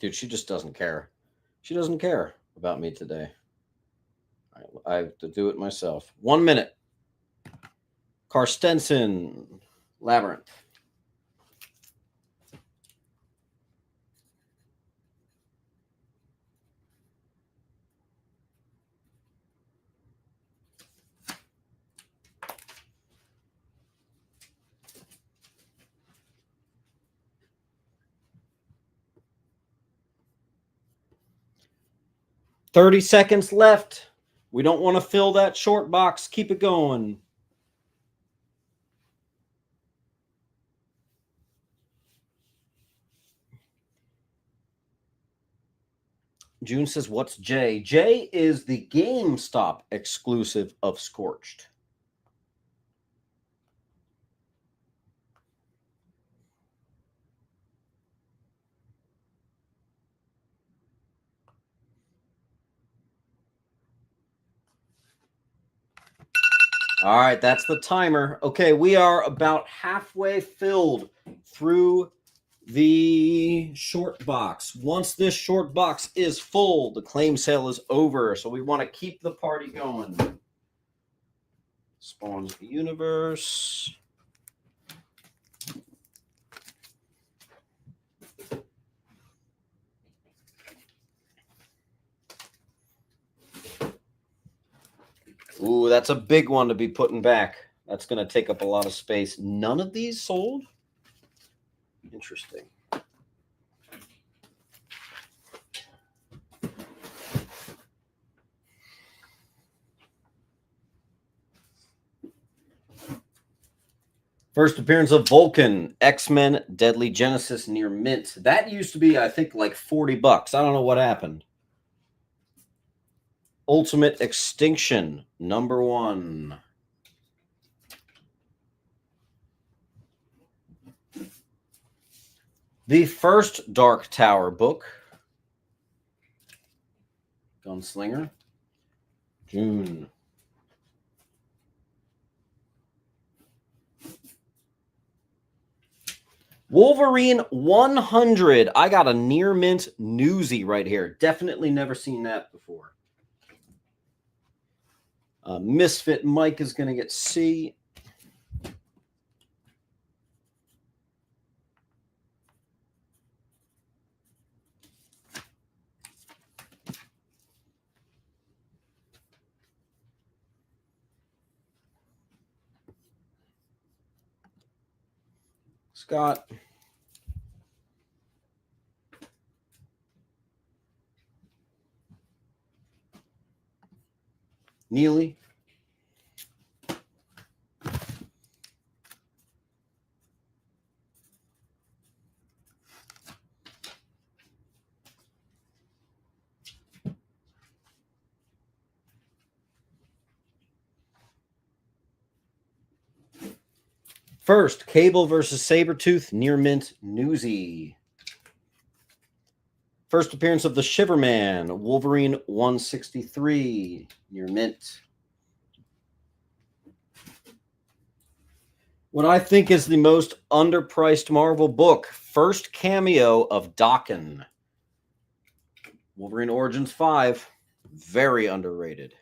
Dude, she just doesn't care. She doesn't care about me today. I have to do it myself. 1 minute. Carstensen, Labyrinth. $30 seconds left. We don't want to fill that short box. Keep it going. June says, what's J? J is the GameStop exclusive of Scorched. All right, that's the timer. Okay, we are about halfway filled through the short box. Once this short box is full, the claim sale is over. So we want to keep the party going. Spawns the Universe. Ooh, that's a big one to be putting back. That's going to take up a lot of space. None of these sold? Interesting. First appearance of Vulcan, X-Men Deadly Genesis near mint. That used to be, I think, like $40. I don't know what happened. Ultimate Extinction, #1. The first Dark Tower book, Gunslinger, June. Wolverine 100. I got a near mint newsie right here. Definitely never seen that before. Misfit Mike is going to get C. Scott. Neely. First, Cable versus Sabretooth, near mint newsie. First appearance of the Shiverman, Wolverine 163, near mint. What I think is the most underpriced Marvel book, first cameo of Daken. Wolverine Origins 5, very underrated.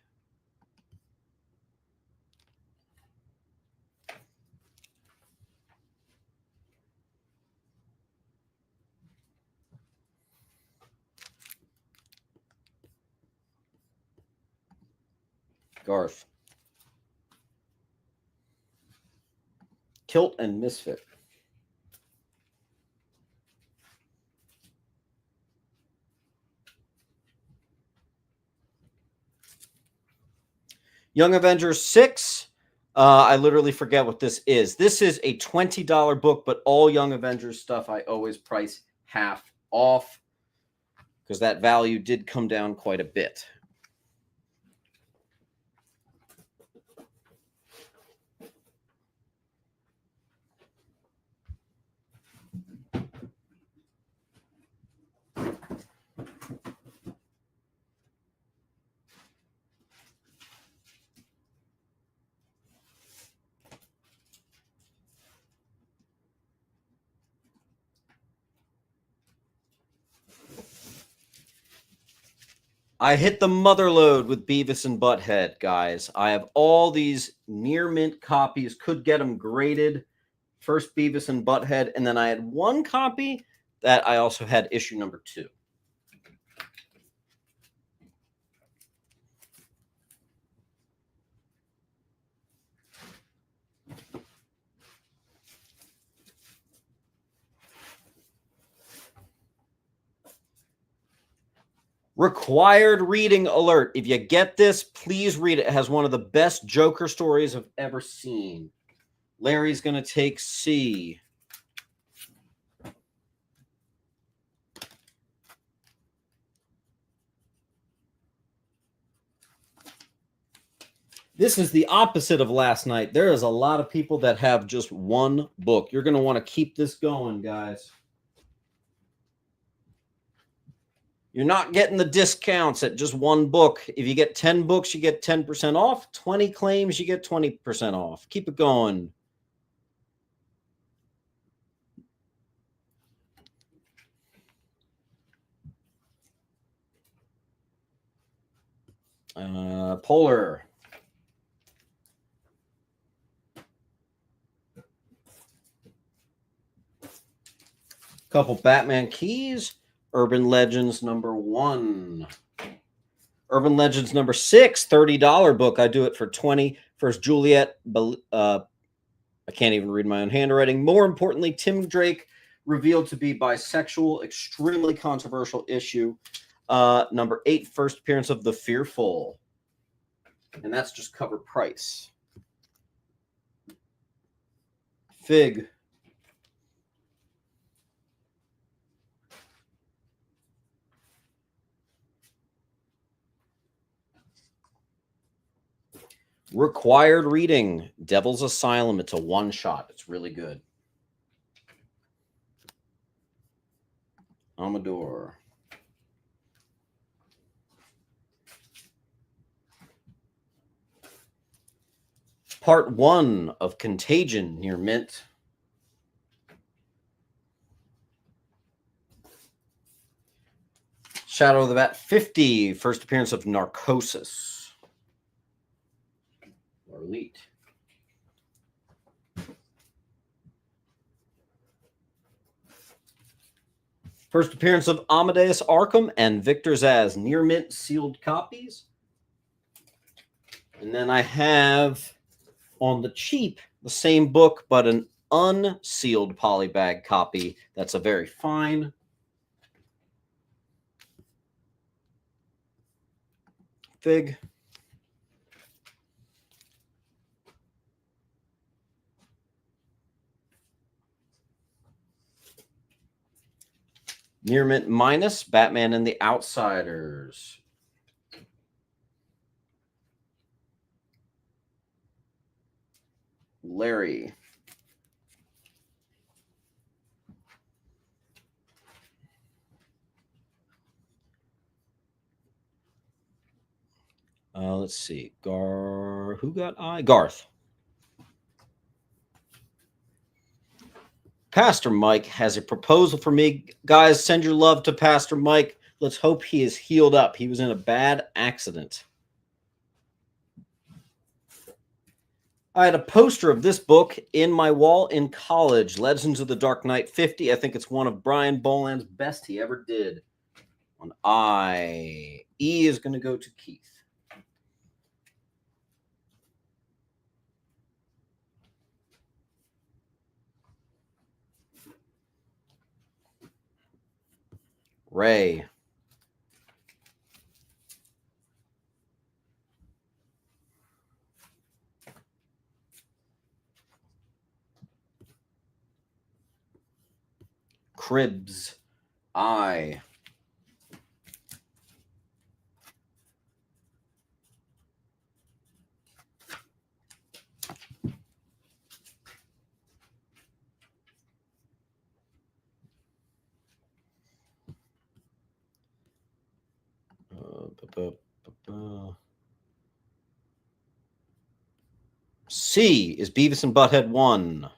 Garth. Kilt and Misfit. Young Avengers 6. I literally forget what this is. This is a $20 book, but all Young Avengers stuff I always price half off because that value did come down quite a bit. I hit the mother load with Beavis and Butthead, guys. I have all these near mint copies, could get them graded. First Beavis and Butthead, and then I had one copy that I also had issue #2. Required reading alert. If you get this, please read it. It has one of the best Joker stories I've ever seen. Larry's going to take C. This is the opposite of last night. There is a lot of people that have just one book. You're going to want to keep this going, guys. You're not getting the discounts at just one book. If you get 10 books, you get 10% off. 20 claims, you get 20% off. Keep it going. Polar. Couple Batman keys. Urban Legends #1. Urban Legends #6, $30 book. I do it for 20. First Juliet. I can't even read my own handwriting. More importantly, Tim Drake revealed to be bisexual. Extremely controversial issue. #8, first appearance of the Fearful. And that's just cover price. Fig. Required reading. Devil's Asylum. It's a one-shot. It's really good. Amador. Part 1 of Contagion near mint. Shadow of the Bat 50. First appearance of Narcosis. Elite. First appearance of Amadeus Arkham and Victor Zsasz. Near mint sealed copies. And then I have on the cheap the same book, but an unsealed polybag copy. That's a very fine. Fig. Near mint minus Batman and the Outsiders. Larry. Let's see. Who got I? Garth. Pastor Mike has a proposal for me. Guys, send your love to Pastor Mike. Let's hope he is healed up. He was in a bad accident. I had a poster of this book in my wall in college, Legends of the Dark Knight 50. I think it's one of Brian Boland's best he ever did. On I. E is going to go to Keith. Ray. Cribs. I. C is Beavis and Butthead 1.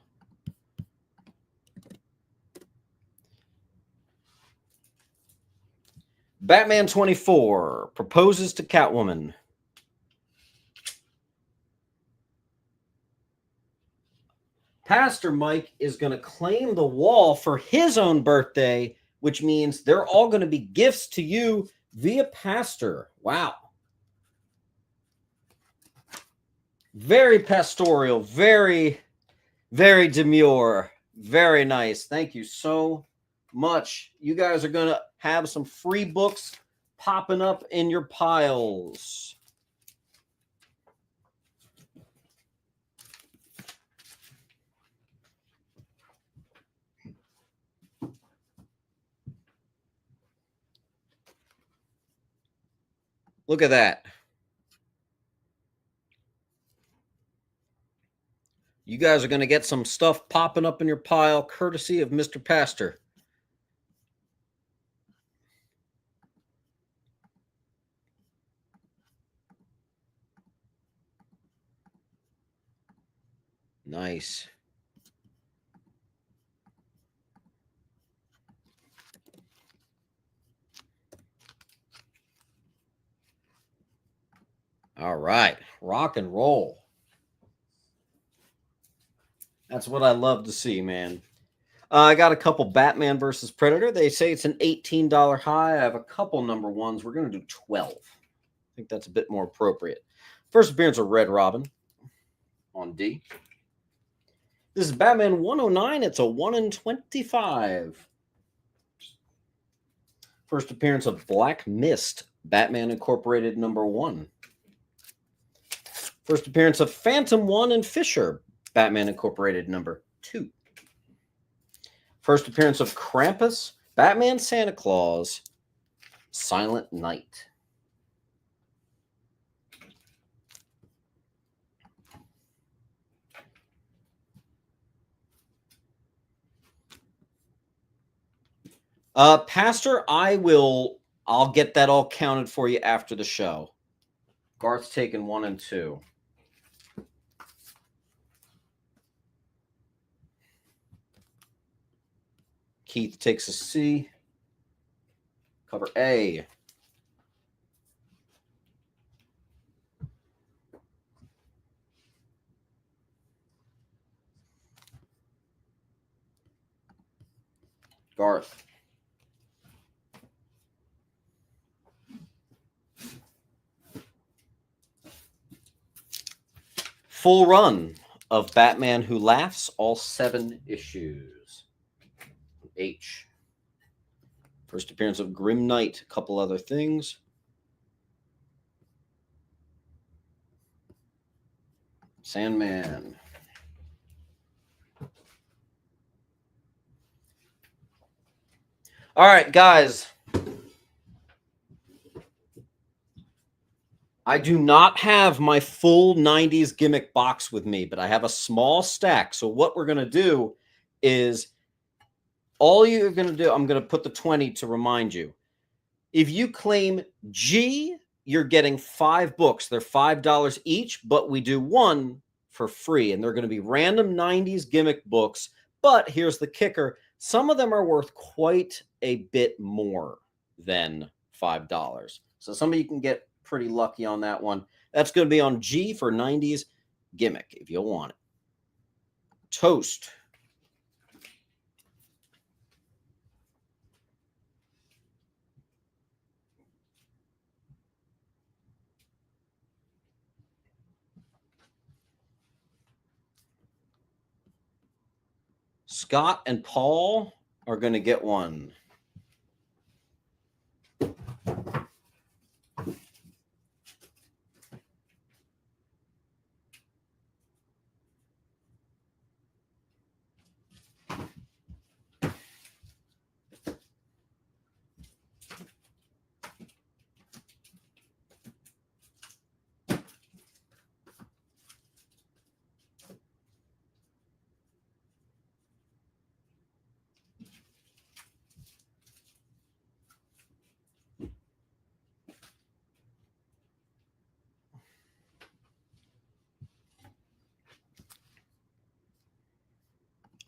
Batman 24 proposes to Catwoman. Pastor Mike is going to claim the wall for his own birthday, which means they're all going to be gifts to you via Pastor. Wow. Very pastoral, very, very demure, very nice. Thank you so much. You guys are going to have some free books popping up in your piles. Look at that. You guys are going to get some stuff popping up in your pile courtesy of Mr. Pastor. Nice. All right. Rock and roll. That's what I love to see, man. I got a couple Batman versus Predator. They say it's an $18 high. I have a couple number ones. We're going to do 12. I think that's a bit more appropriate. First appearance of Red Robin on D. This is Batman 109. It's a 1 in 25. First appearance of Black Mist, Batman Incorporated number 1. First appearance of Phantom 1 and Fisher, Batman Incorporated number 2. First appearance of Krampus, Batman Santa Claus, Silent Night. Pastor, I'll get that all counted for you after the show. Garth's taking 1 and 2. Keith takes a C. Cover A. Garth. Full run of Batman Who Laughs, all 7 issues. H. First appearance of Grim Knight, a couple other things. Sandman. All right, guys. I do not have my full 90s Gimmick box with me, but I have a small stack. So what we're going to do is all you're going to do, I'm going to put the 20 to remind you. If you claim G, you're getting 5 books. They're $5 each, but we do 1 for free. And they're going to be random 90s Gimmick books. But here's the kicker. Some of them are worth quite a bit more than $5. So some of you can get pretty lucky on that one. That's going to be on G for 90s Gimmick if you'll want it. Toast. Scott and Paul are going to get 1.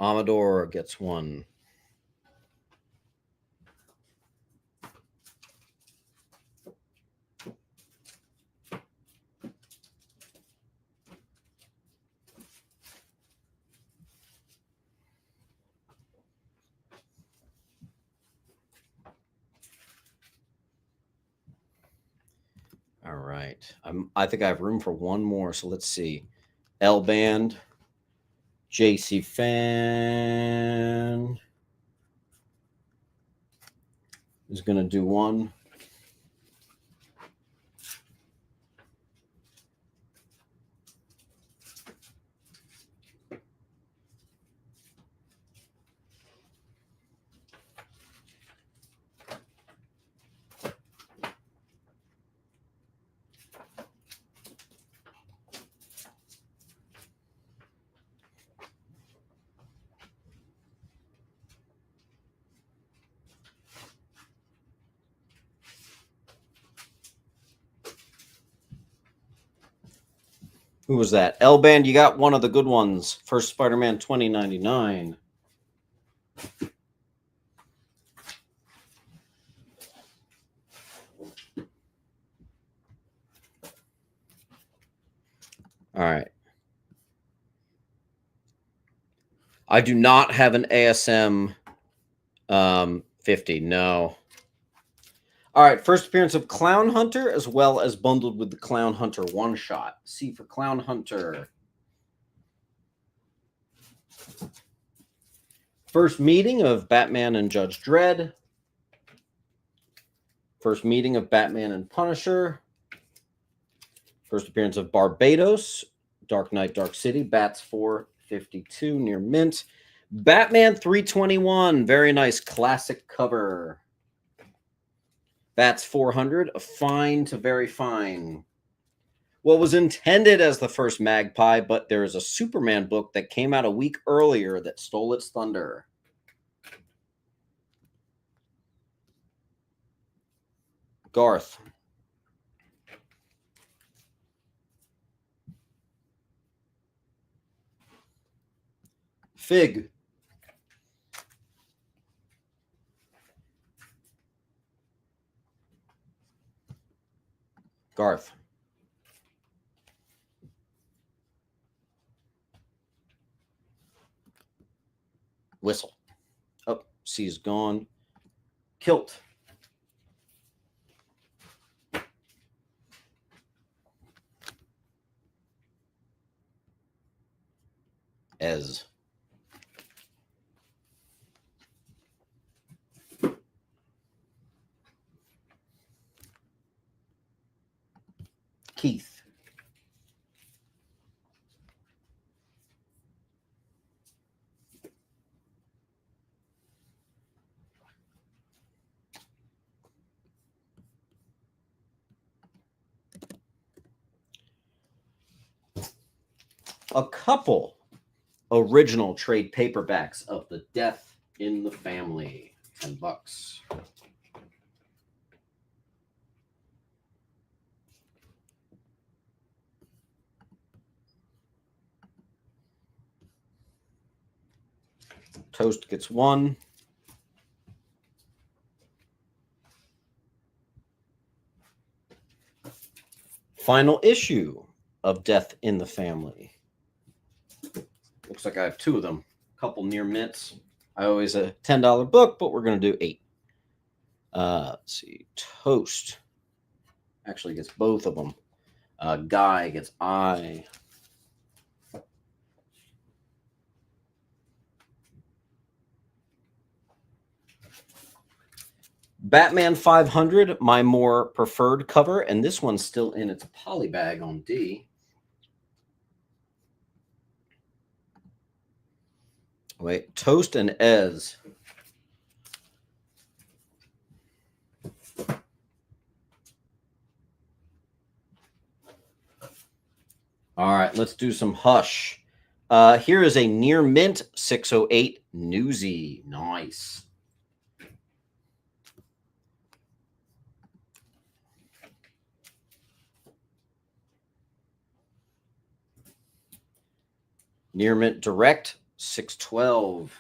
Amador gets 1. All right. I think I have room for 1 more. So let's see. L Band, JC Fan is going to do 1. Who was that? L Band, you got one of the good ones. First Spider-Man 2099. All right. I do not have an ASM 50. No. All right. First appearance of Clown Hunter, as well as bundled with the Clown Hunter one-shot. C for Clown Hunter. First meeting of Batman and Judge Dredd. First meeting of Batman and Punisher. First appearance of Barbados, Dark Knight, Dark City, Bats 450. 652 near mint. Batman 321, very nice classic cover. Bats 400, a fine to very fine. What was intended as the first Magpie, but there is a Superman book that came out a week earlier that stole its thunder. Garth. Fig. Garth. Whistle. Oh, C is gone. Kilt. Ez. Keith. A couple original trade paperbacks of The Death in the Family. $10. Toast gets one. Final issue of Death in the Family. Looks like I have two of them. A couple near mints. I always a $10 book, but we're going to do 8. Let's see. Toast actually gets both of them. Guy gets I. Batman 500, my more preferred cover, and this one's still in its poly bag on D. Wait, Toast and Ez. All right, let's do some Hush. Here is a near mint 608 Newsy. Nice. Near mint direct 612.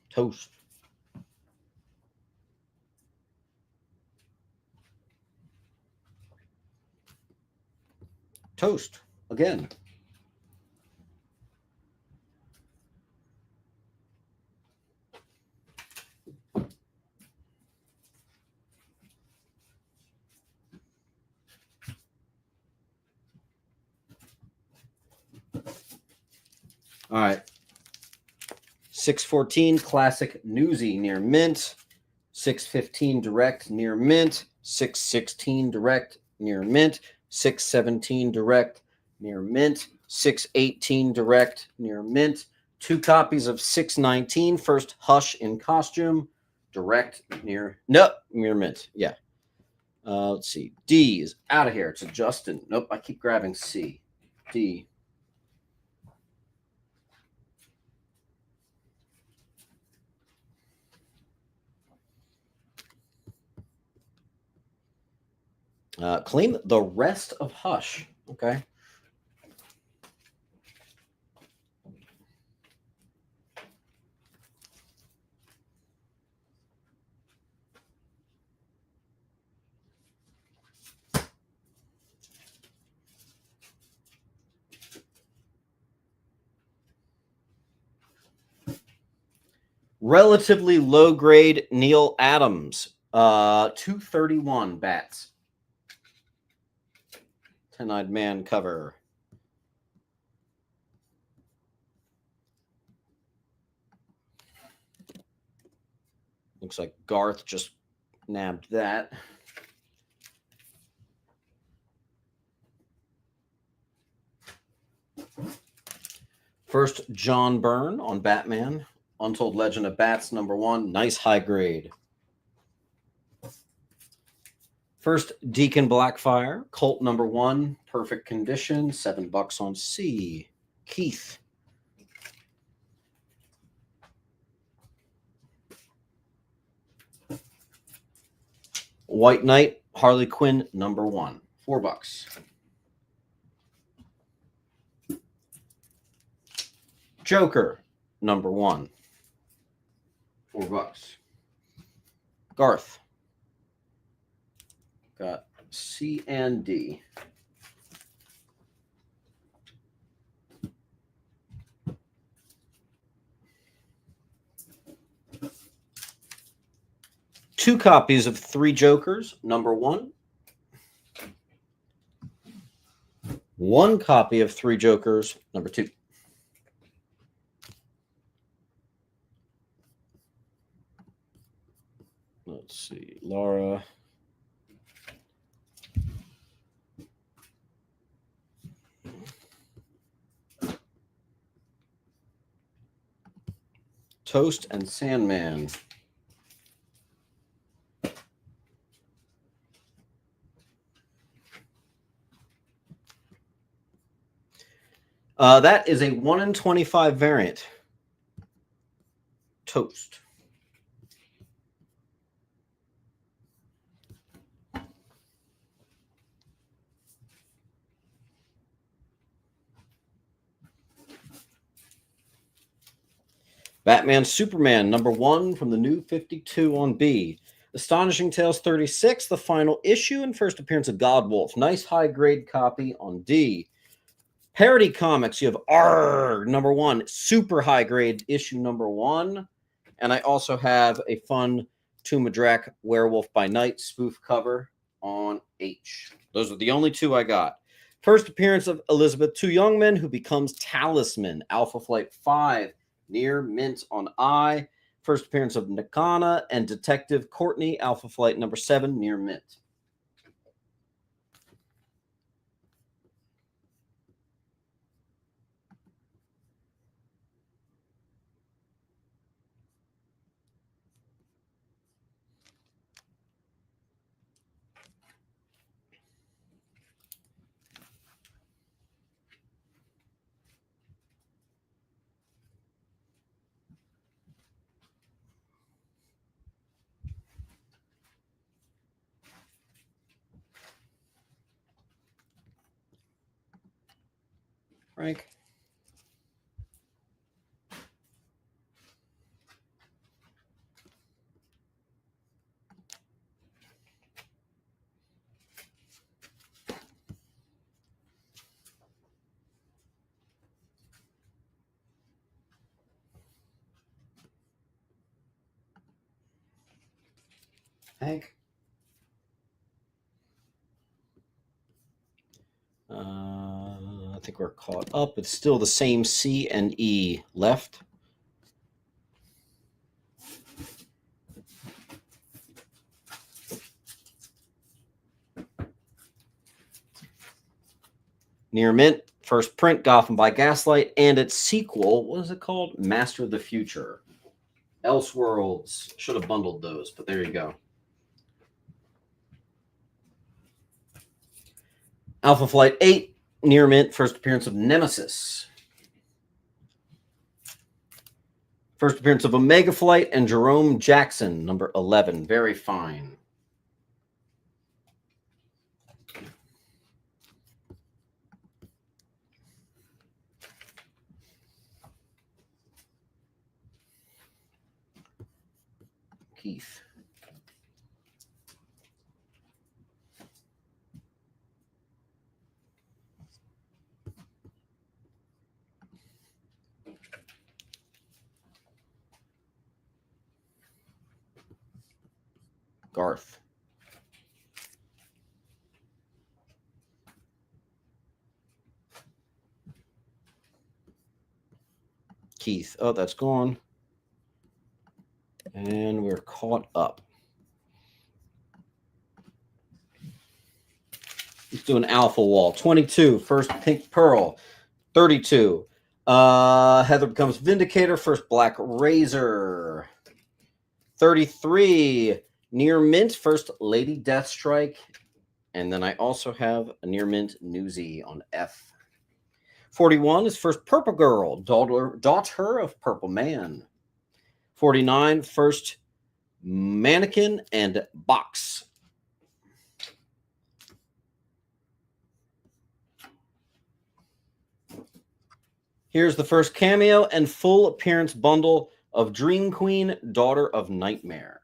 Toast. Toast again. All right. 614 classic Newsy near mint. 615 direct near mint. 616 direct near mint. 617 direct near mint. 618 direct near mint. 2 copies of 619 first Hush in costume. Direct near mint. Yeah. Let's see. D is out of here. It's a Justin. Nope. I keep grabbing C. D. Claim the rest of Hush. Okay. Relatively low grade Neil Adams. 231 bats. 10-eyed man cover. Looks like Garth just nabbed that. First, John Byrne on Batman. Untold Legend of Bats, #1. Nice high grade. First, Deacon Blackfire. Colt #1. Perfect condition. $7 on C. Keith. White Knight. Harley Quinn #1. $4. Joker #1. $4. Garth. Got C and D. Two copies of Three Jokers, #1. One copy of Three Jokers, #2. Let's see, Laura. Toast and Sandman. That is a 1 in 25 variant. Toast. Batman Superman #1 from the new 52 on B. Astonishing Tales 36, the final issue and first appearance of Godwolf. Nice high grade copy on D. Parody Comics, you have R #1, super high grade issue #1. And I also have a fun Tumadrak Werewolf by Night spoof cover on H. Those are the only two I got. First appearance of Elizabeth Two Young Men, who becomes Talisman. Alpha Flight 5, near mint on I. First appearance of Nakana and Detective Courtney. Alpha Flight #7, near mint. Frank. Hank. I think we're caught up. It's still the same C and E left. Near mint, first print, Gotham by Gaslight, and its sequel, what is it called? Master of the Future. Elseworlds. Should have bundled those, but there you go. Alpha Flight 8, near mint, first appearance of Nemesis. First appearance of Omega Flight and Jerome Jackson, #11. Very fine. Keith. Garth. Keith. Oh, that's gone. And we're caught up. Let's do an alpha wall. 22, first pink pearl. 32. Heather becomes Vindicator, first black razor. 33, near mint, first Lady Deathstrike. And then I also have a near mint Newsy on F. 41 is first Purple Girl, daughter of Purple Man. 49, first Mannequin and Box. Here's the first cameo and full appearance bundle of Dream Queen, Daughter of Nightmare.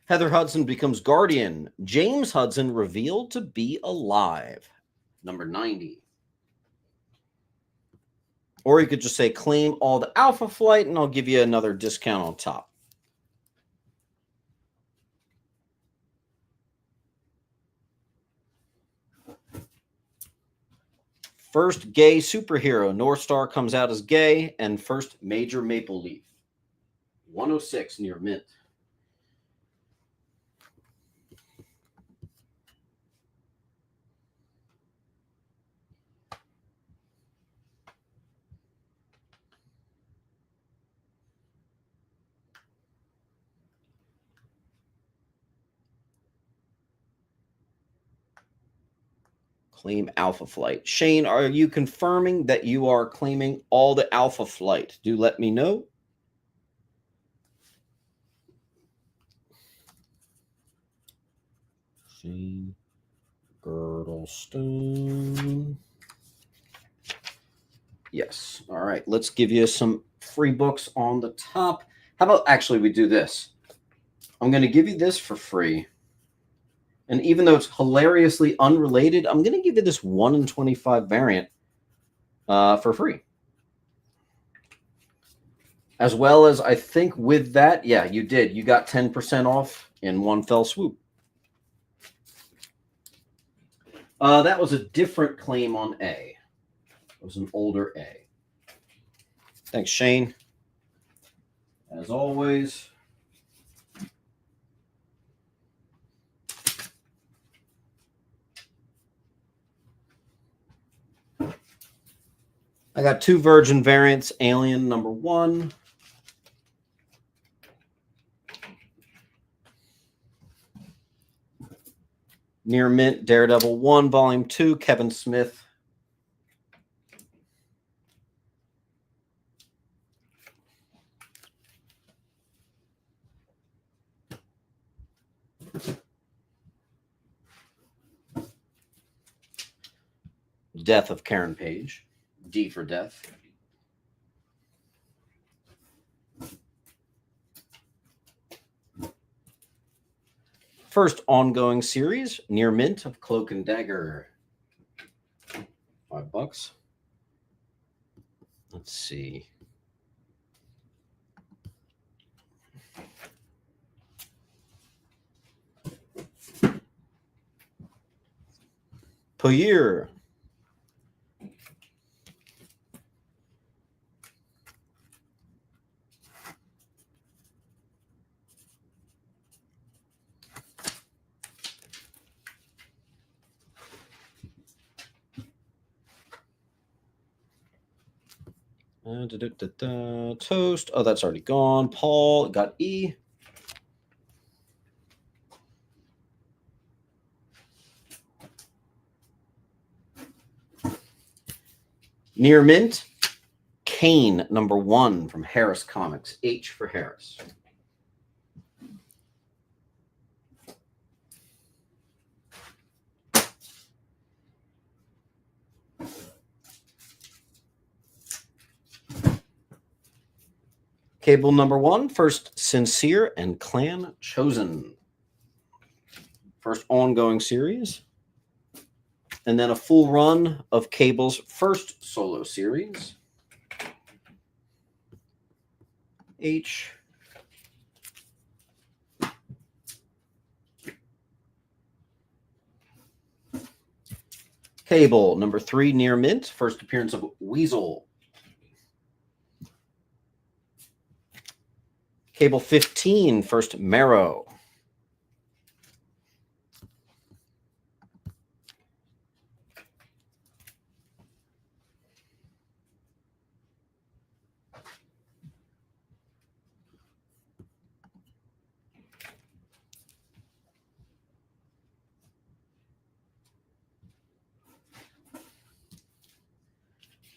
Heather Hudson becomes Guardian. James Hudson revealed to be alive. Number 90. Or you could just say claim all the Alpha Flight and I'll give you another discount on top. First gay superhero. North Star comes out as gay. And first Major Maple Leaf. 106 near mint. Claim Alpha Flight. Shane, are you confirming that you are claiming all the Alpha Flight? Do let me know. Shane Girdlestone. Yes. All right. Let's give you some free books on the top. How about actually we do this? I'm going to give you this for free. And even though it's hilariously unrelated, I'm going to give you this 1 in 25 variant for free. As well as, I think with that, yeah, you did. You got 10% off in one fell swoop. That was a different claim on A. It was an older A. Thanks, Shane. As always. I got 2 Virgin variants. Alien number 1. Near mint, Daredevil 1, Volume 2, Kevin Smith. Death of Karen Page. D for Death. First ongoing series, Near Mint of Cloak and Dagger. $5. Let's see. Poyer. Toast. Oh, that's already gone. Paul got E. Near mint, Kane number 1 from Harris Comics. H for Harris. Cable number 1, first Sincere and Clan Chosen. First ongoing series. And then a full run of Cable's first solo series. H. Cable, number 3, near mint. First appearance of Weasel. Cable 15, first Marrow.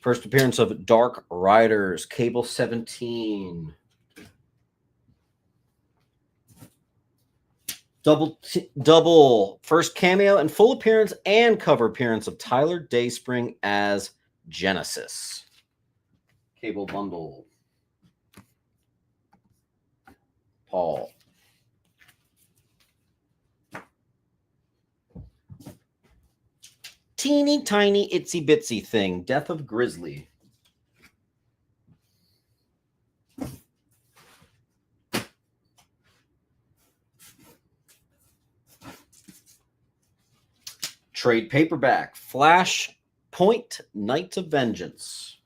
First appearance of Dark Riders, Cable 17. Double first cameo and full appearance and cover appearance of Tyler Dayspring as Genesis. Cable bundle. Paul. Teeny tiny itsy bitsy thing. Death of Grizzly. Trade paperback. Flash Point Knights of Vengeance.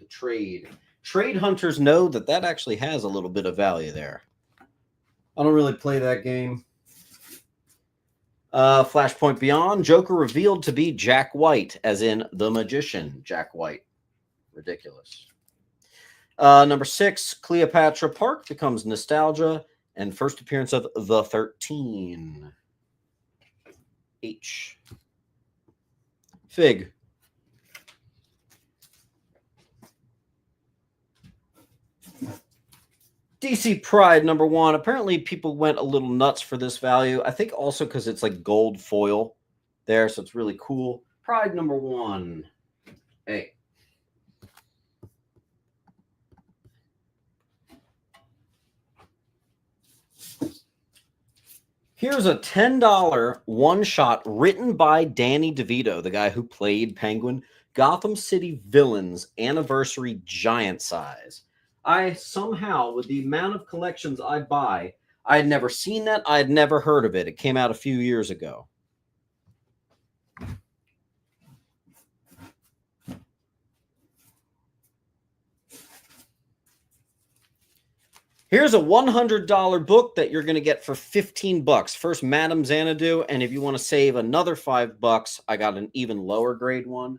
The trade. Trade hunters know that actually has a little bit of value there. I don't really play that game. Flashpoint Beyond. Joker revealed to be Jack White, as in the magician Jack White. Ridiculous. Number 6, Cleopatra Park becomes Nostalgia, and first appearance of The 13. H. Fig. DC Pride number 1. Apparently, people went a little nuts for this value. I think also because it's like gold foil there, so it's really cool. Pride number 1. Hey. Here's a $10 one-shot written by Danny DeVito, the guy who played Penguin. Gotham City Villains Anniversary Giant Size. I somehow, with the amount of collections I buy, I had never seen that. I had never heard of it. It came out a few years ago. Here's a $100 book that you're going to get for $15. First, Madame Xanadu, and if you want to save another $5, I got an even lower grade one.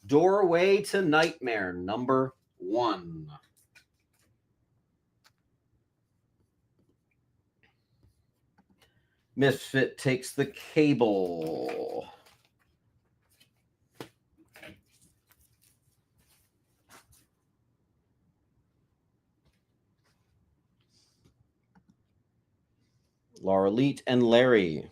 Doorway to Nightmare, number 1. Misfit takes the Cable. Laura Leet and Larry.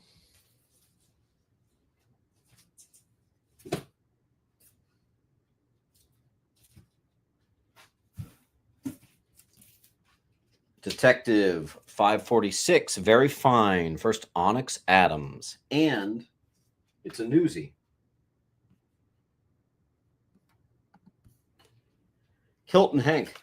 Detective 546, very fine. First, Onyx Adams. And it's a newsie. Hilton Hank.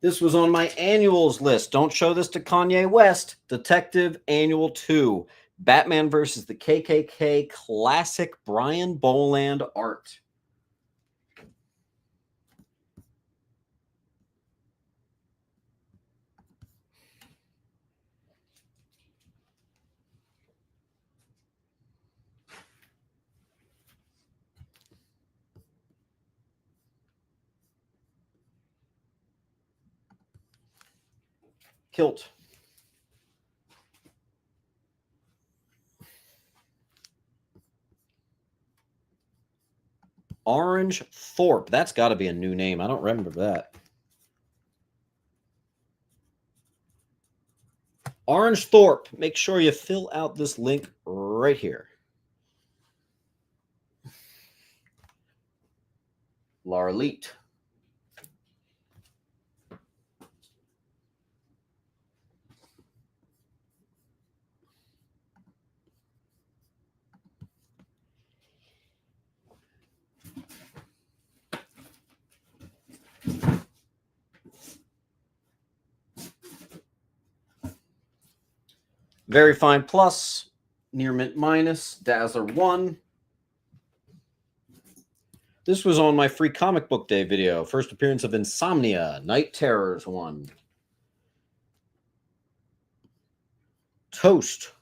This was on my annuals list. Don't show this to Kanye West. Detective Annual 2. Batman versus the KKK. Classic Brian Boland art. Kilt. Orange Thorpe. That's got to be a new name. I don't remember that. Orange Thorpe. Make sure you fill out this link right here. Laura Leet. Very Fine Plus, Near Mint Minus, Dazzler 1. This was on my free comic book day video. First appearance of Insomnia, Night Terrors 1. Toast.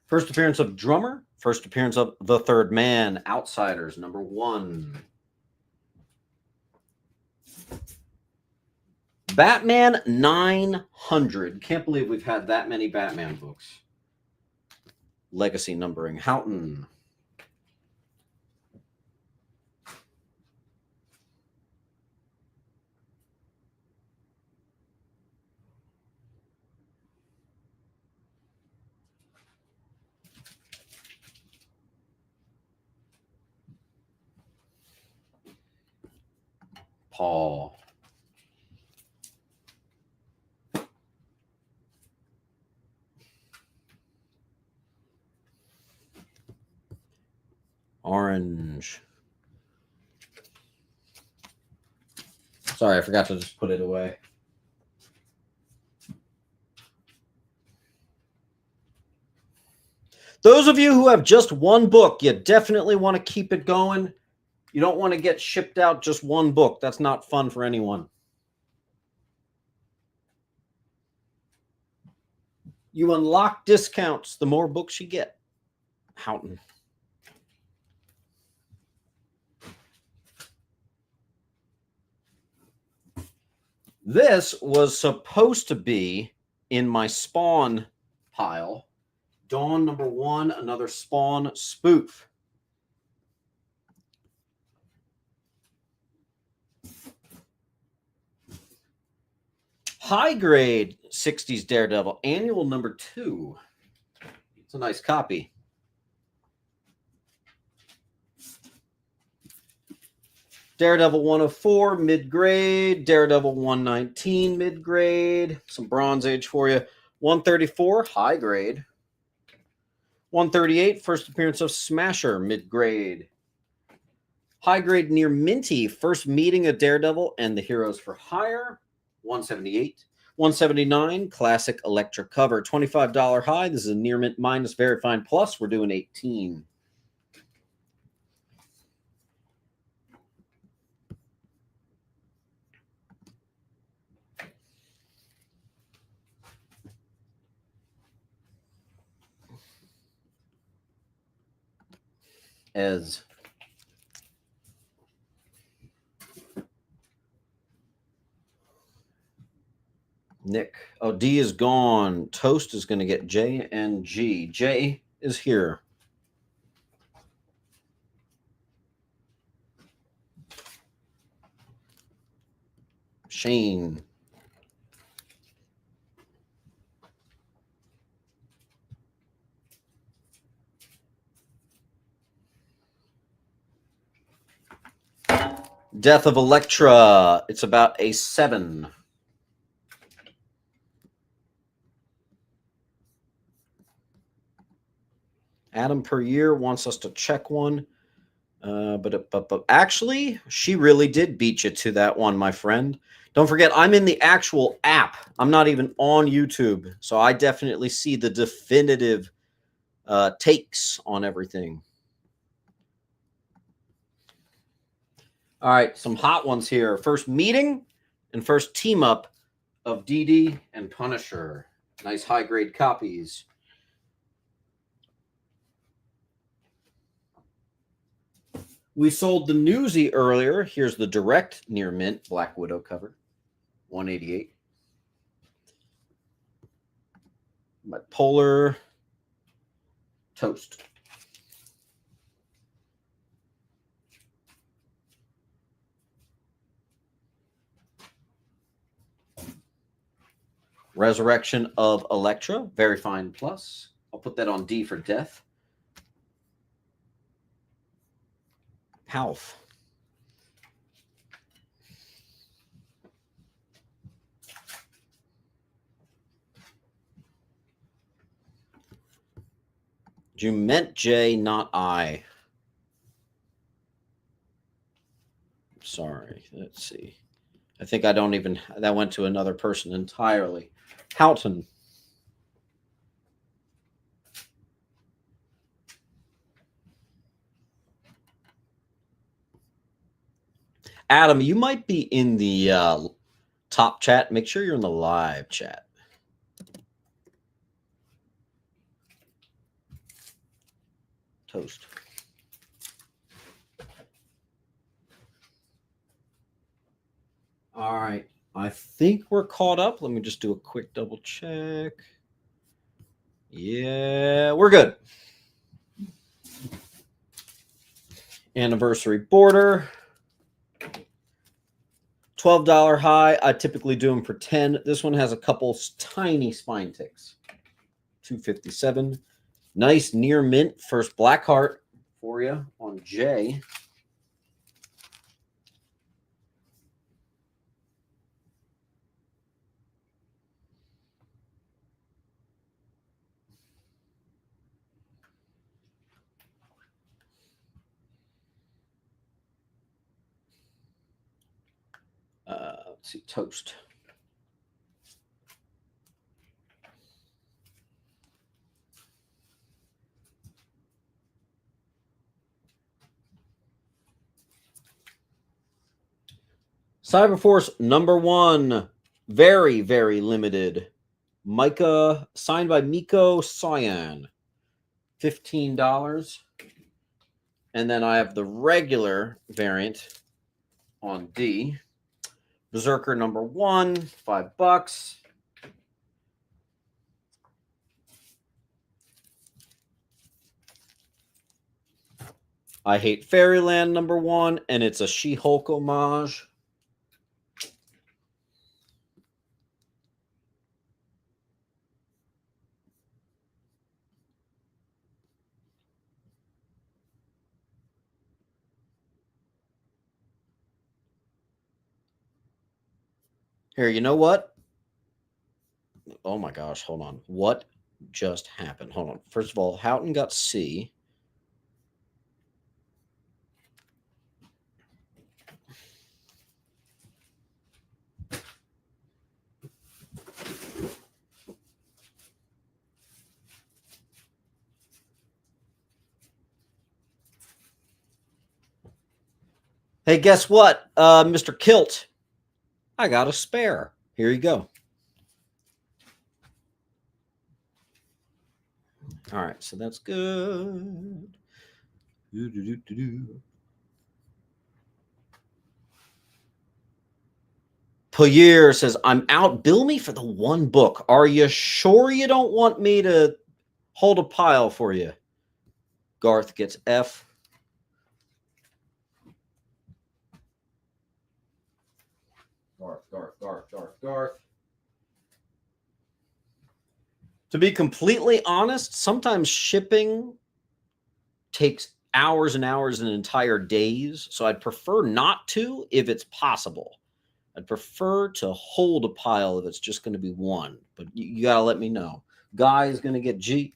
First appearance of Drummer. First appearance of The Third Man, Outsiders, number 1. Batman 900. Can't believe we've had that many Batman books. Legacy numbering. Houghton. Paul. Orange. Sorry, I forgot to just put it away. Those of you who have just one book, you definitely want to keep it going. You don't want to get shipped out just one book. That's not fun for anyone. You unlock discounts the more books you get. Houghton. This was supposed to be in my Spawn pile. Dawn number 1, another Spawn spoof. High grade 60s Daredevil, annual number 2. It's a nice copy. Daredevil 104, mid-grade. Daredevil 119, mid-grade. Some Bronze Age for you. 134, high grade. 138, first appearance of Smasher, mid-grade. High grade near minty, first meeting of Daredevil and the Heroes for Hire. 178. 179, classic Elektra cover. $25 high. This is a near mint minus Very Fine Plus. We're doing 18. Ez. Nick. Oh, D is gone. Toast is going to get J and G. J is here. Shane. Death of Elektra. It's about a 7. Adam per year wants us to check one. But actually, she really did beat you to that one, my friend. Don't forget, I'm in the actual app. I'm not even on YouTube. So I definitely see the definitive takes on everything. All right, some hot ones here. First meeting and first team up of DD and Punisher. Nice high-grade copies. We sold the Newsy earlier. Here's the direct near mint Black Widow cover. 188. My Polar Toast. Resurrection of Elektra, Very Fine Plus. I'll put that on D for death. Half. You meant J, not I. Sorry. Let's see. I think I don't even, that went to another person entirely. Houghton. Adam, you might be in the top chat. Make sure you're in the live chat. Toast. All right. I think we're caught up. Let me just do a quick double check. Yeah, we're good. Anniversary border. $12 high. I typically do them for 10. This one has a couple tiny spine ticks. 257. Nice near mint first black heart for you on J. Let's see, toast. Cyberforce #1. Very, very limited. Micah, signed by Miko Cyan. $15. And then I have the regular variant on D. Berserker #1, $5. I Hate Fairyland #1, and it's a She-Hulk homage. Here, you know what? Oh my gosh, hold on. What just happened? Hold on. First of all, Houghton got C. Hey, guess what, Mr. Kilt? I got a spare. Here you go. All right, so that's good. Poyer says, I'm out. Bill me for the one book. Are you sure you don't want me to hold a pile for you? Garth gets F. Garth. To be completely honest, sometimes shipping takes hours and hours and entire days. So I'd prefer not to if it's possible. I'd prefer to hold a pile if it's just going to be one. But you got to let me know. Guy is going to get G.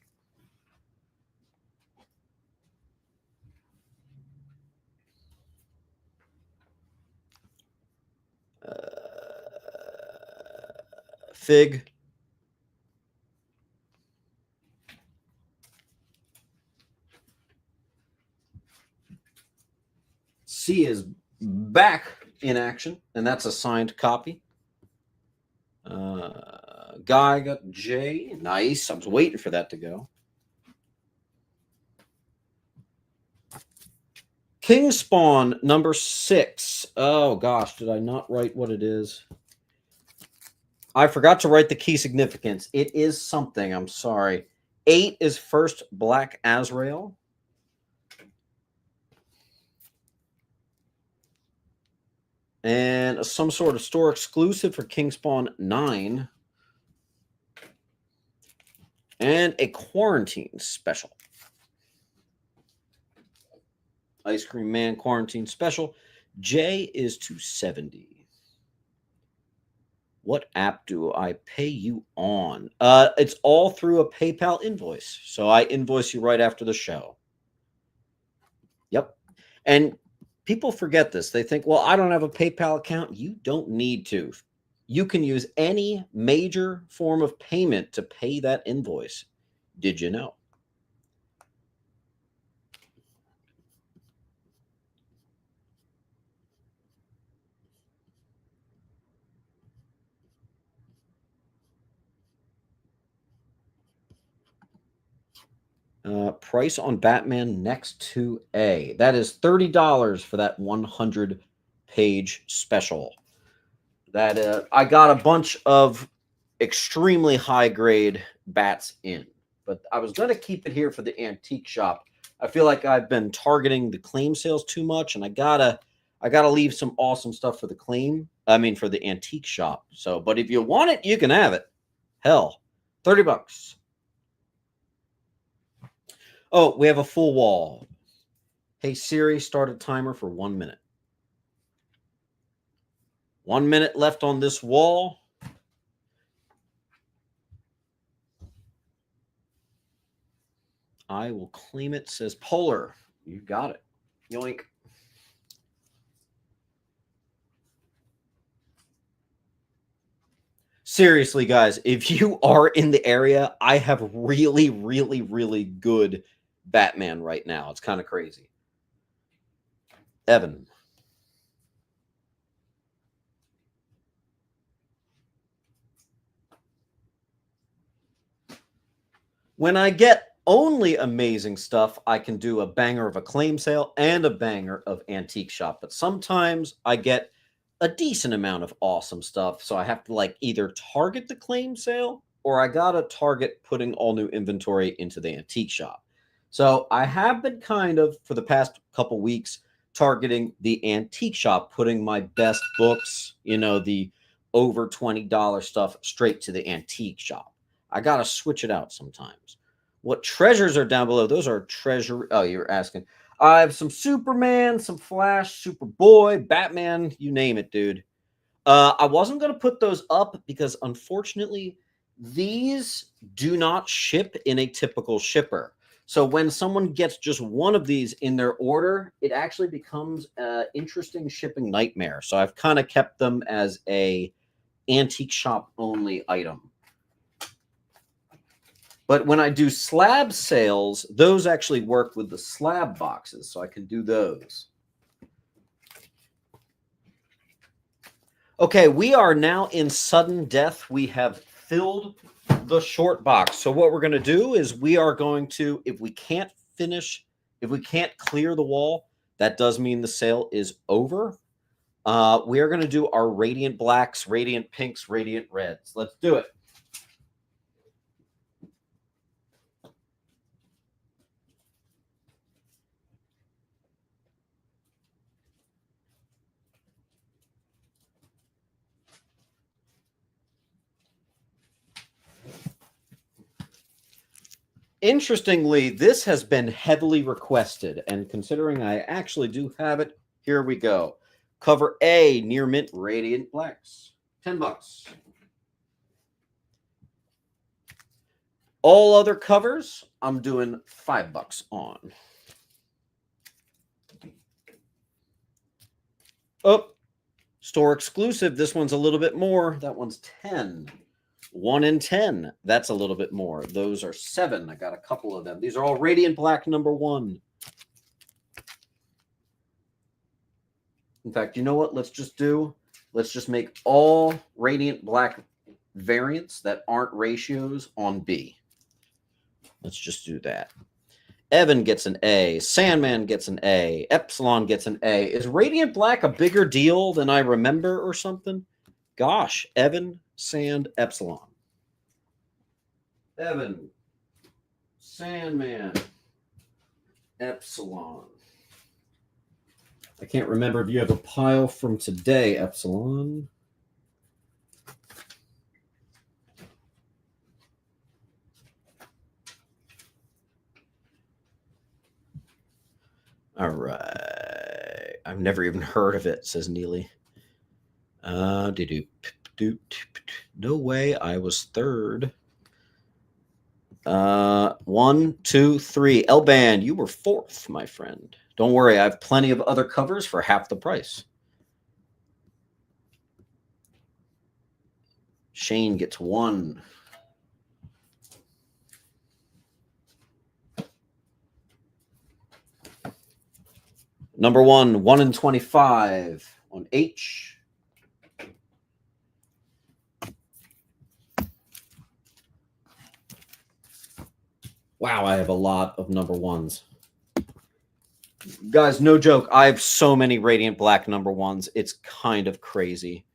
Fig. C is back in action, and that's a signed copy. Guy got J. Nice. I was waiting for that to go. Kingspawn #6. Oh, gosh. Did I not write what it is? I forgot to write the key significance. It is something. I'm sorry. 8 is first Black Azrael. And some sort of store exclusive for Kingspawn 9. And a quarantine special. Ice Cream Man quarantine special. J is 270. What app do I pay you on? It's all through a PayPal invoice. So I invoice you right after the show. Yep. And people forget this. They think, well, I don't have a PayPal account. You don't need to. You can use any major form of payment to pay that invoice. Did you know? Price on Batman next to A. That is $30 for that 100-page special. That I got a bunch of extremely high grade bats in, but I was going to keep it here for the antique shop. I feel like I've been targeting the claim sales too much, and I gotta leave some awesome stuff for the claim. I mean, for the antique shop. So, but if you want it, you can have it. Hell, $30. Oh, we have a full wall. Hey Siri, start a timer for 1 minute. 1 minute left on this wall. I will claim it. Says Polar. You got it. Yoink. Seriously, guys, if you are in the area, I have really, really, really good Batman right now. It's kind of crazy. Evan. When I get only amazing stuff, I can do a banger of a claim sale and a banger of antique shop. But sometimes I get a decent amount of awesome stuff. So I have to like either target the claim sale or I got to target putting all new inventory into the antique shop. So I have been kind of, for the past couple weeks, targeting the antique shop, putting my best books, the over $20 stuff straight to the antique shop. I got to switch it out sometimes. What treasures are down below? Those are treasure. Oh, you're asking. I have some Superman, some Flash, Superboy, Batman, you name it, dude. I wasn't going to put those up because unfortunately, these do not ship in a typical shipper. So when someone gets just one of these in their order, it actually becomes an interesting shipping nightmare. So I've kind of kept them as a antique shop only item. But when I do slab sales, those actually work with the slab boxes, so I can do those. Okay, we are now in sudden death. We have filled the short box. So what we're going to do is we are going to, if we can't clear the wall, that does mean the sale is over. We are going to do our radiant blacks, radiant pinks, radiant reds. Let's do it. Interestingly, this has been heavily requested, and considering I actually do have it, here we go. Cover A, near mint radiant blacks, $10. All other covers, I'm doing $5 on. Oh, store exclusive. This one's a little bit more. That one's 10. 1 in 10. That's a little bit more. Those are 7. I got a couple of them. These are all radiant black #1. In fact, you know what? Let's just make all radiant black variants that aren't ratios on B. Let's just do that. Evan gets an A. Sandman gets an A. Epsilon gets an A. Is radiant black a bigger deal than I remember or something? Gosh, Evan, Sand, Epsilon. Evan, Sandman, Epsilon. I can't remember if you have a pile from today, Epsilon. All right. I've never even heard of it, says Neely. No way. I was third. 1, 2, 3. L-Band, you were fourth, my friend. Don't worry, I have plenty of other covers for half the price. Shane gets one. Number 1 in 25 on H. Wow, I have a lot of number 1s. Guys, no joke. I have so many Radiant Black number 1s. It's kind of crazy.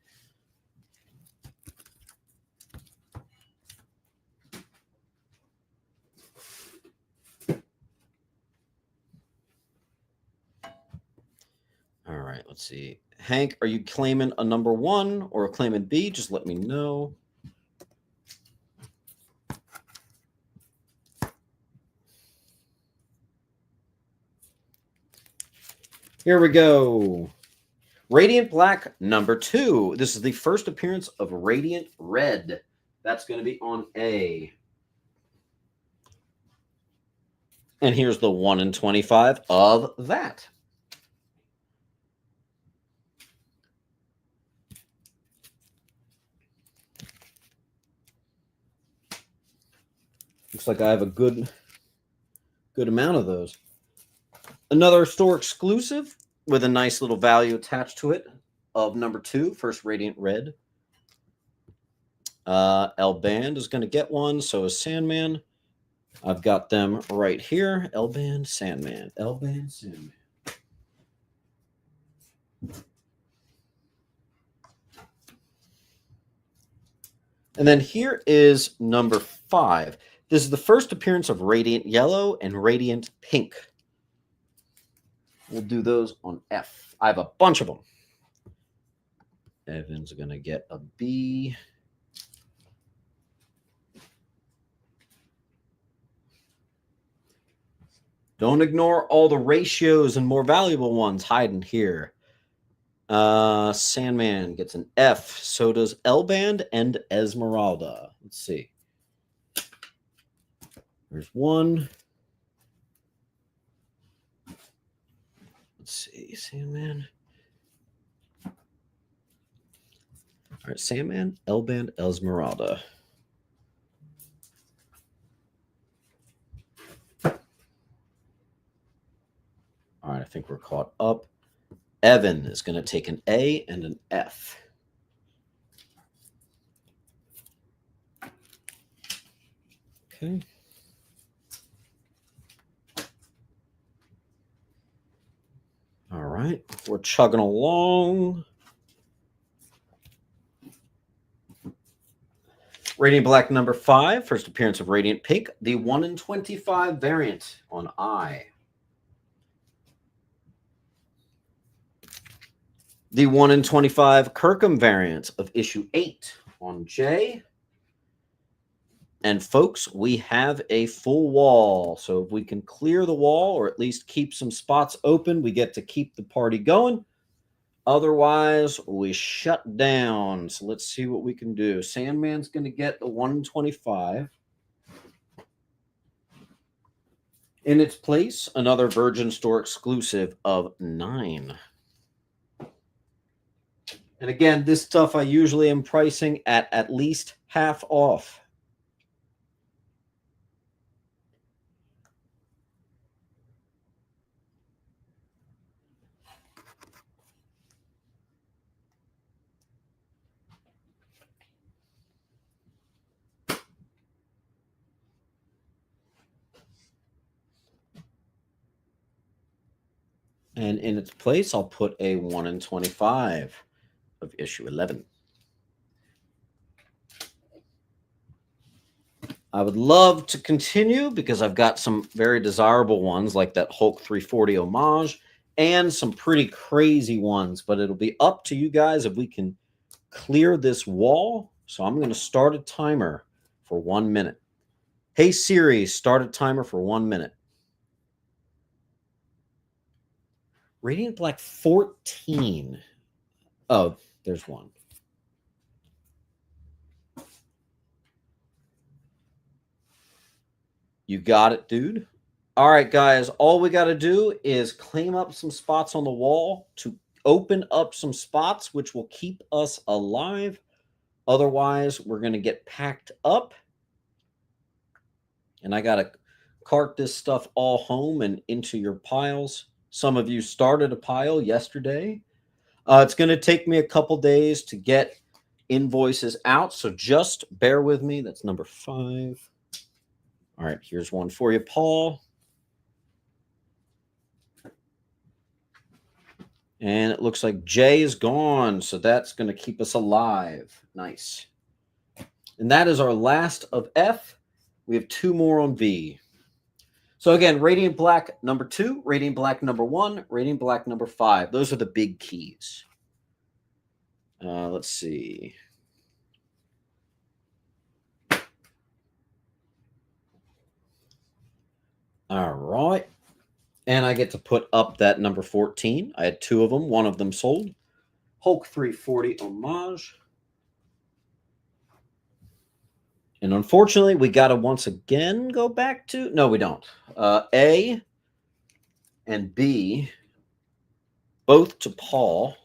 All right, let's see. Hank, are you claiming a number 1 or claiming B? Just let me know. Here we go. Radiant Black number 2. This is the first appearance of Radiant Red. That's going to be on A. And here's the 1 in 25 of that. Looks like I have a good amount of those. Another store exclusive with a nice little value attached to it of number 2, first Radiant Red. L Band is going to get one. So is Sandman. I've got them right here. L Band, Sandman. L Band, Sandman. And then here is number 5. This is the first appearance of Radiant Yellow and Radiant Pink. We'll do those on F. I have a bunch of them. Evan's going to get a B. Don't ignore all the ratios and more valuable ones hiding here. Sandman gets an F. So does L-Band and Esmeralda. Let's see. There's one. Let's see. Sandman. All right. Sandman, L-Band, Esmeralda. All right. I think we're caught up. Evan is going to take an A and an F. Okay. All right. We're chugging along. Radiant Black number 5, first appearance of Radiant Pink, the 1 in 25 variant on I. The 1 in 25 Kirkham variant of issue 8 on J. And folks, we have a full wall. So if we can clear the wall or at least keep some spots open, we get to keep the party going. Otherwise, we shut down. So let's see what we can do. Sandman's going to get the 1 in 25. In its place, another Virgin Store exclusive of 9. And again, this stuff I usually am pricing at least half off. And in its place, I'll put a 1 in 25 of issue 11. I would love to continue because I've got some very desirable ones like that Hulk 340 homage and some pretty crazy ones, but it'll be up to you guys if we can clear this wall. So I'm going to start a timer for 1 minute. Hey Siri, start a timer for 1 minute. Radiant Black 14. Oh, there's one. You got it, dude. All right, guys, all we got to do is claim up some spots on the wall to open up some spots, which will keep us alive. Otherwise, we're going to get packed up. And I got to cart this stuff all home and into your piles. Some of you started a pile yesterday. It's going to take me a couple days to get invoices out, so just bear with me. That's number 5. All right, here's one for you, Paul. And it looks like J is gone, so that's going to keep us alive. Nice. And that is our last of F. We have 2 more on V. So again, Radiant Black number 2, Radiant Black number 1, Radiant Black number 5. Those are the big keys. Let's see. All right. And I get to put up that number 14. I had 2 of them. One of them sold. Hulk 340 homage. And unfortunately, we got to once again go back to... No, we don't. A and B, both to Paul.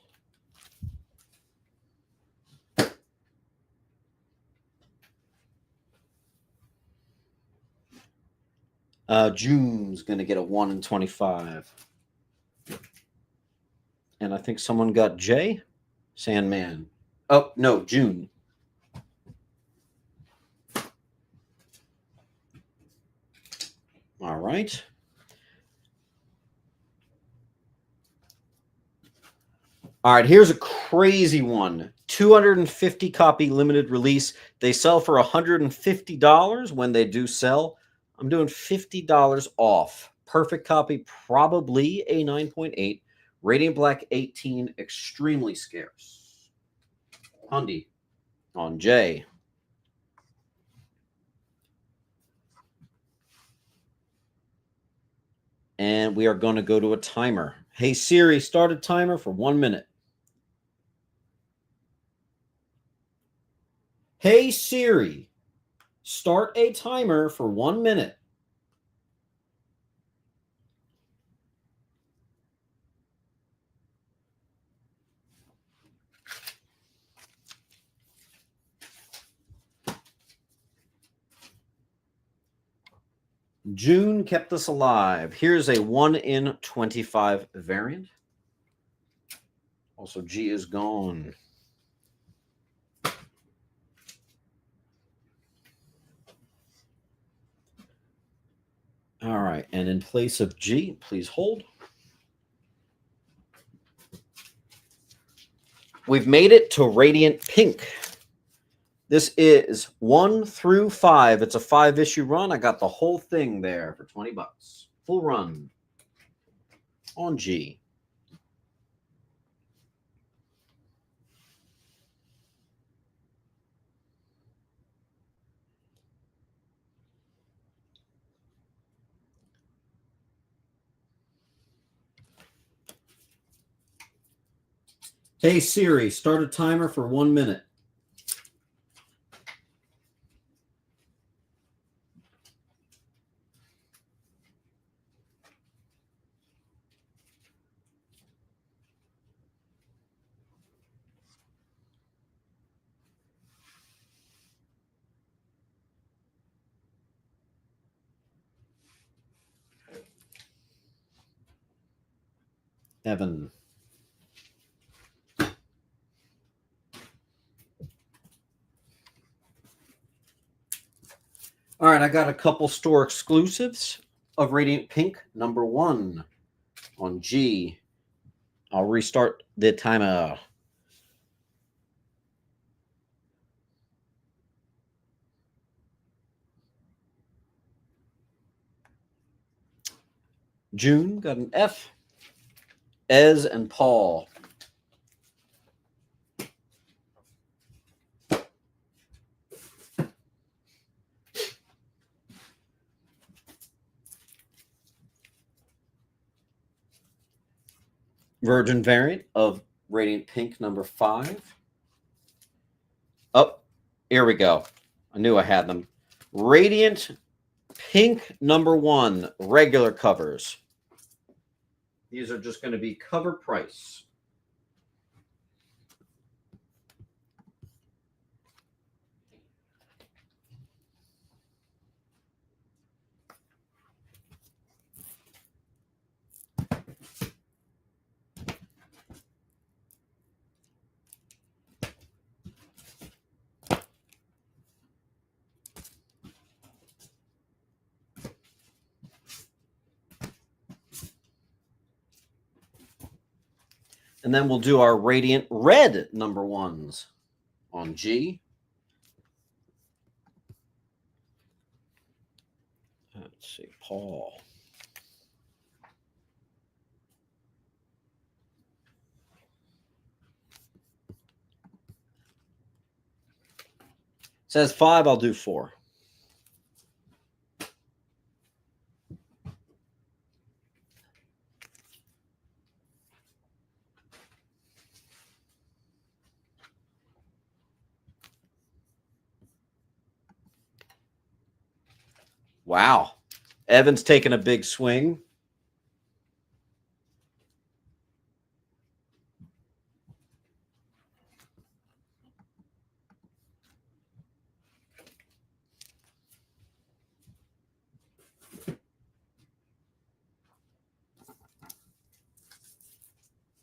June's going to get a 1 in 25. And I think someone got J. Sandman. Oh, no, June. All right. All right, here's a crazy one. 250 copy limited release. They sell for $150 when they do sell. I'm doing $50 off. Perfect copy, probably a 9.8. Radiant Black 18, extremely scarce. Hundy on J. And we are going to go to a timer. Hey, Siri, start a timer for 1 minute. Hey, Siri, start a timer for 1 minute. June kept us alive. Here's a 1 in 25 variant. Also, G is gone. All right, and in place of G, please hold. We've made it to Radiant Pink. This is 1 through 5. It's a 5-issue run. I got the whole thing there for $20. Full run on G. Hey, Siri, start a timer for 1 minute. Evan. All right, I got a couple store exclusives of Radiant Pink. Number 1 on G. I'll restart the timer. June got an F. Ez and Paul. Virgin variant of Radiant Pink number 5. Oh, here we go. I knew I had them. Radiant Pink number 1, regular covers. These are just going to be cover price. And then we'll do our Radiant Red number 1s on G. Let's see, Paul. Says 5, I'll do 4. Wow. Evan's taking a big swing.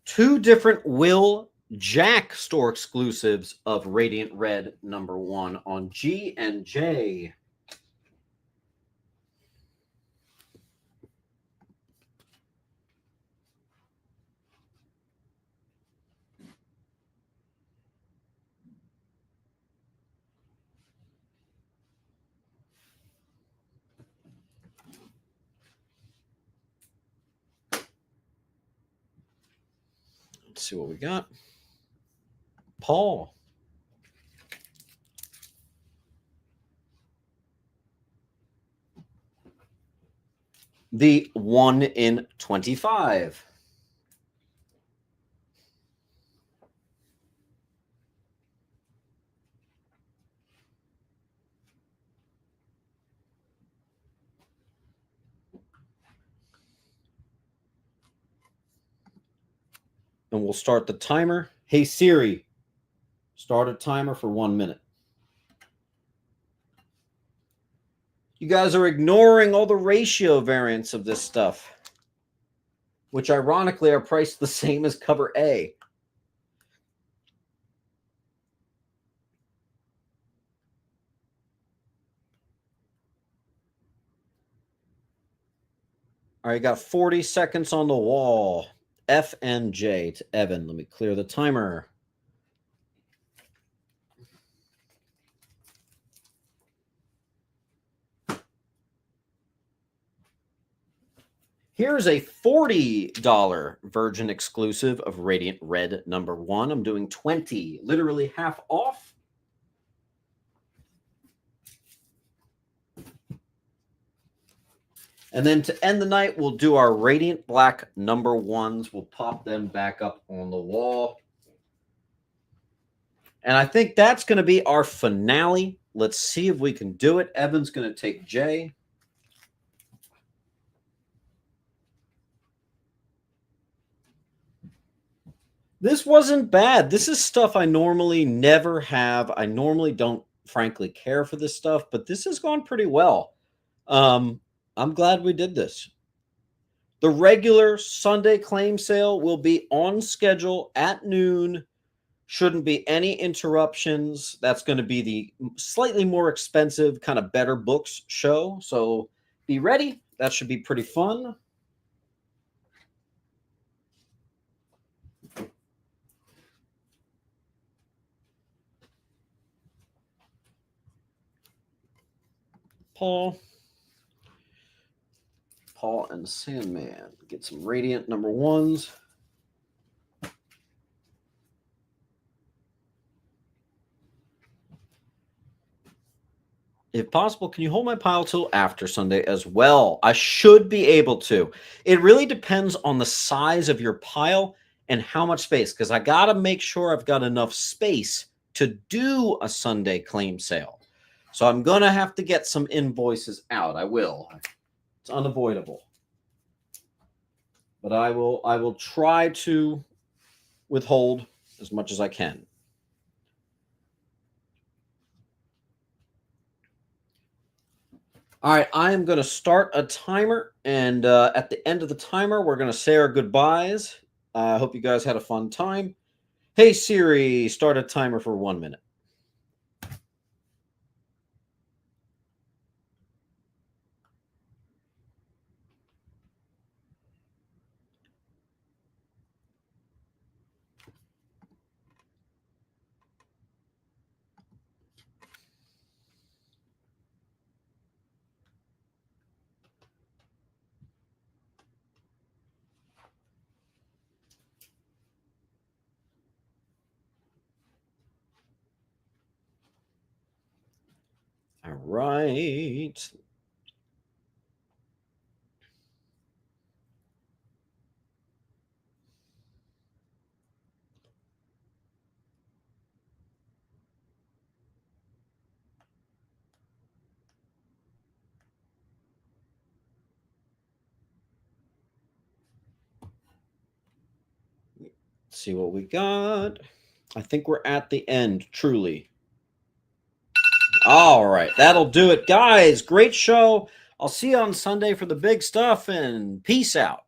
Two different Will Jack store exclusives of Radiant Red number 1 on G and J. Let's see what we got. Paul. The 1 in 25. And we'll start the timer. Hey, Siri, start a timer for 1 minute. You guys are ignoring all the ratio variants of this stuff, which ironically are priced the same as cover A. All right, got 40 seconds on the wall. F and J to Evan. Let me clear the timer. Here's a $40 Virgin exclusive of Radiant Red number 1. I'm doing 20, literally half off. And then to end the night, we'll do our Radiant Black number 1s. We'll pop them back up on the wall. And I think that's going to be our finale. Let's see if we can do it. Evan's going to take J. This wasn't bad. This is stuff I normally never have. I normally don't, frankly, care for this stuff, but this has gone pretty well. I'm glad we did this. The regular Sunday claim sale will be on schedule at noon. Shouldn't be any interruptions. That's going to be the slightly more expensive, kind of better books show. So be ready. That should be pretty fun. Paul and Sandman. Get some Radiant number 1s. If possible, can you hold my pile till after Sunday as well? I should be able to. It really depends on the size of your pile and how much space, because I got to make sure I've got enough space to do a Sunday claim sale. So I'm going to have to get some invoices out. I will. It's unavoidable. But I will try to withhold as much as I can. All right, I am going to start a timer, and at the end of the timer, we're going to say our goodbyes. I hope you guys had a fun time. Hey Siri, start a timer for 1 minute. All right. Let's see what we got. I think we're at the end, truly. All right, that'll do it, guys. Great show. I'll see you on Sunday for the big stuff, and peace out.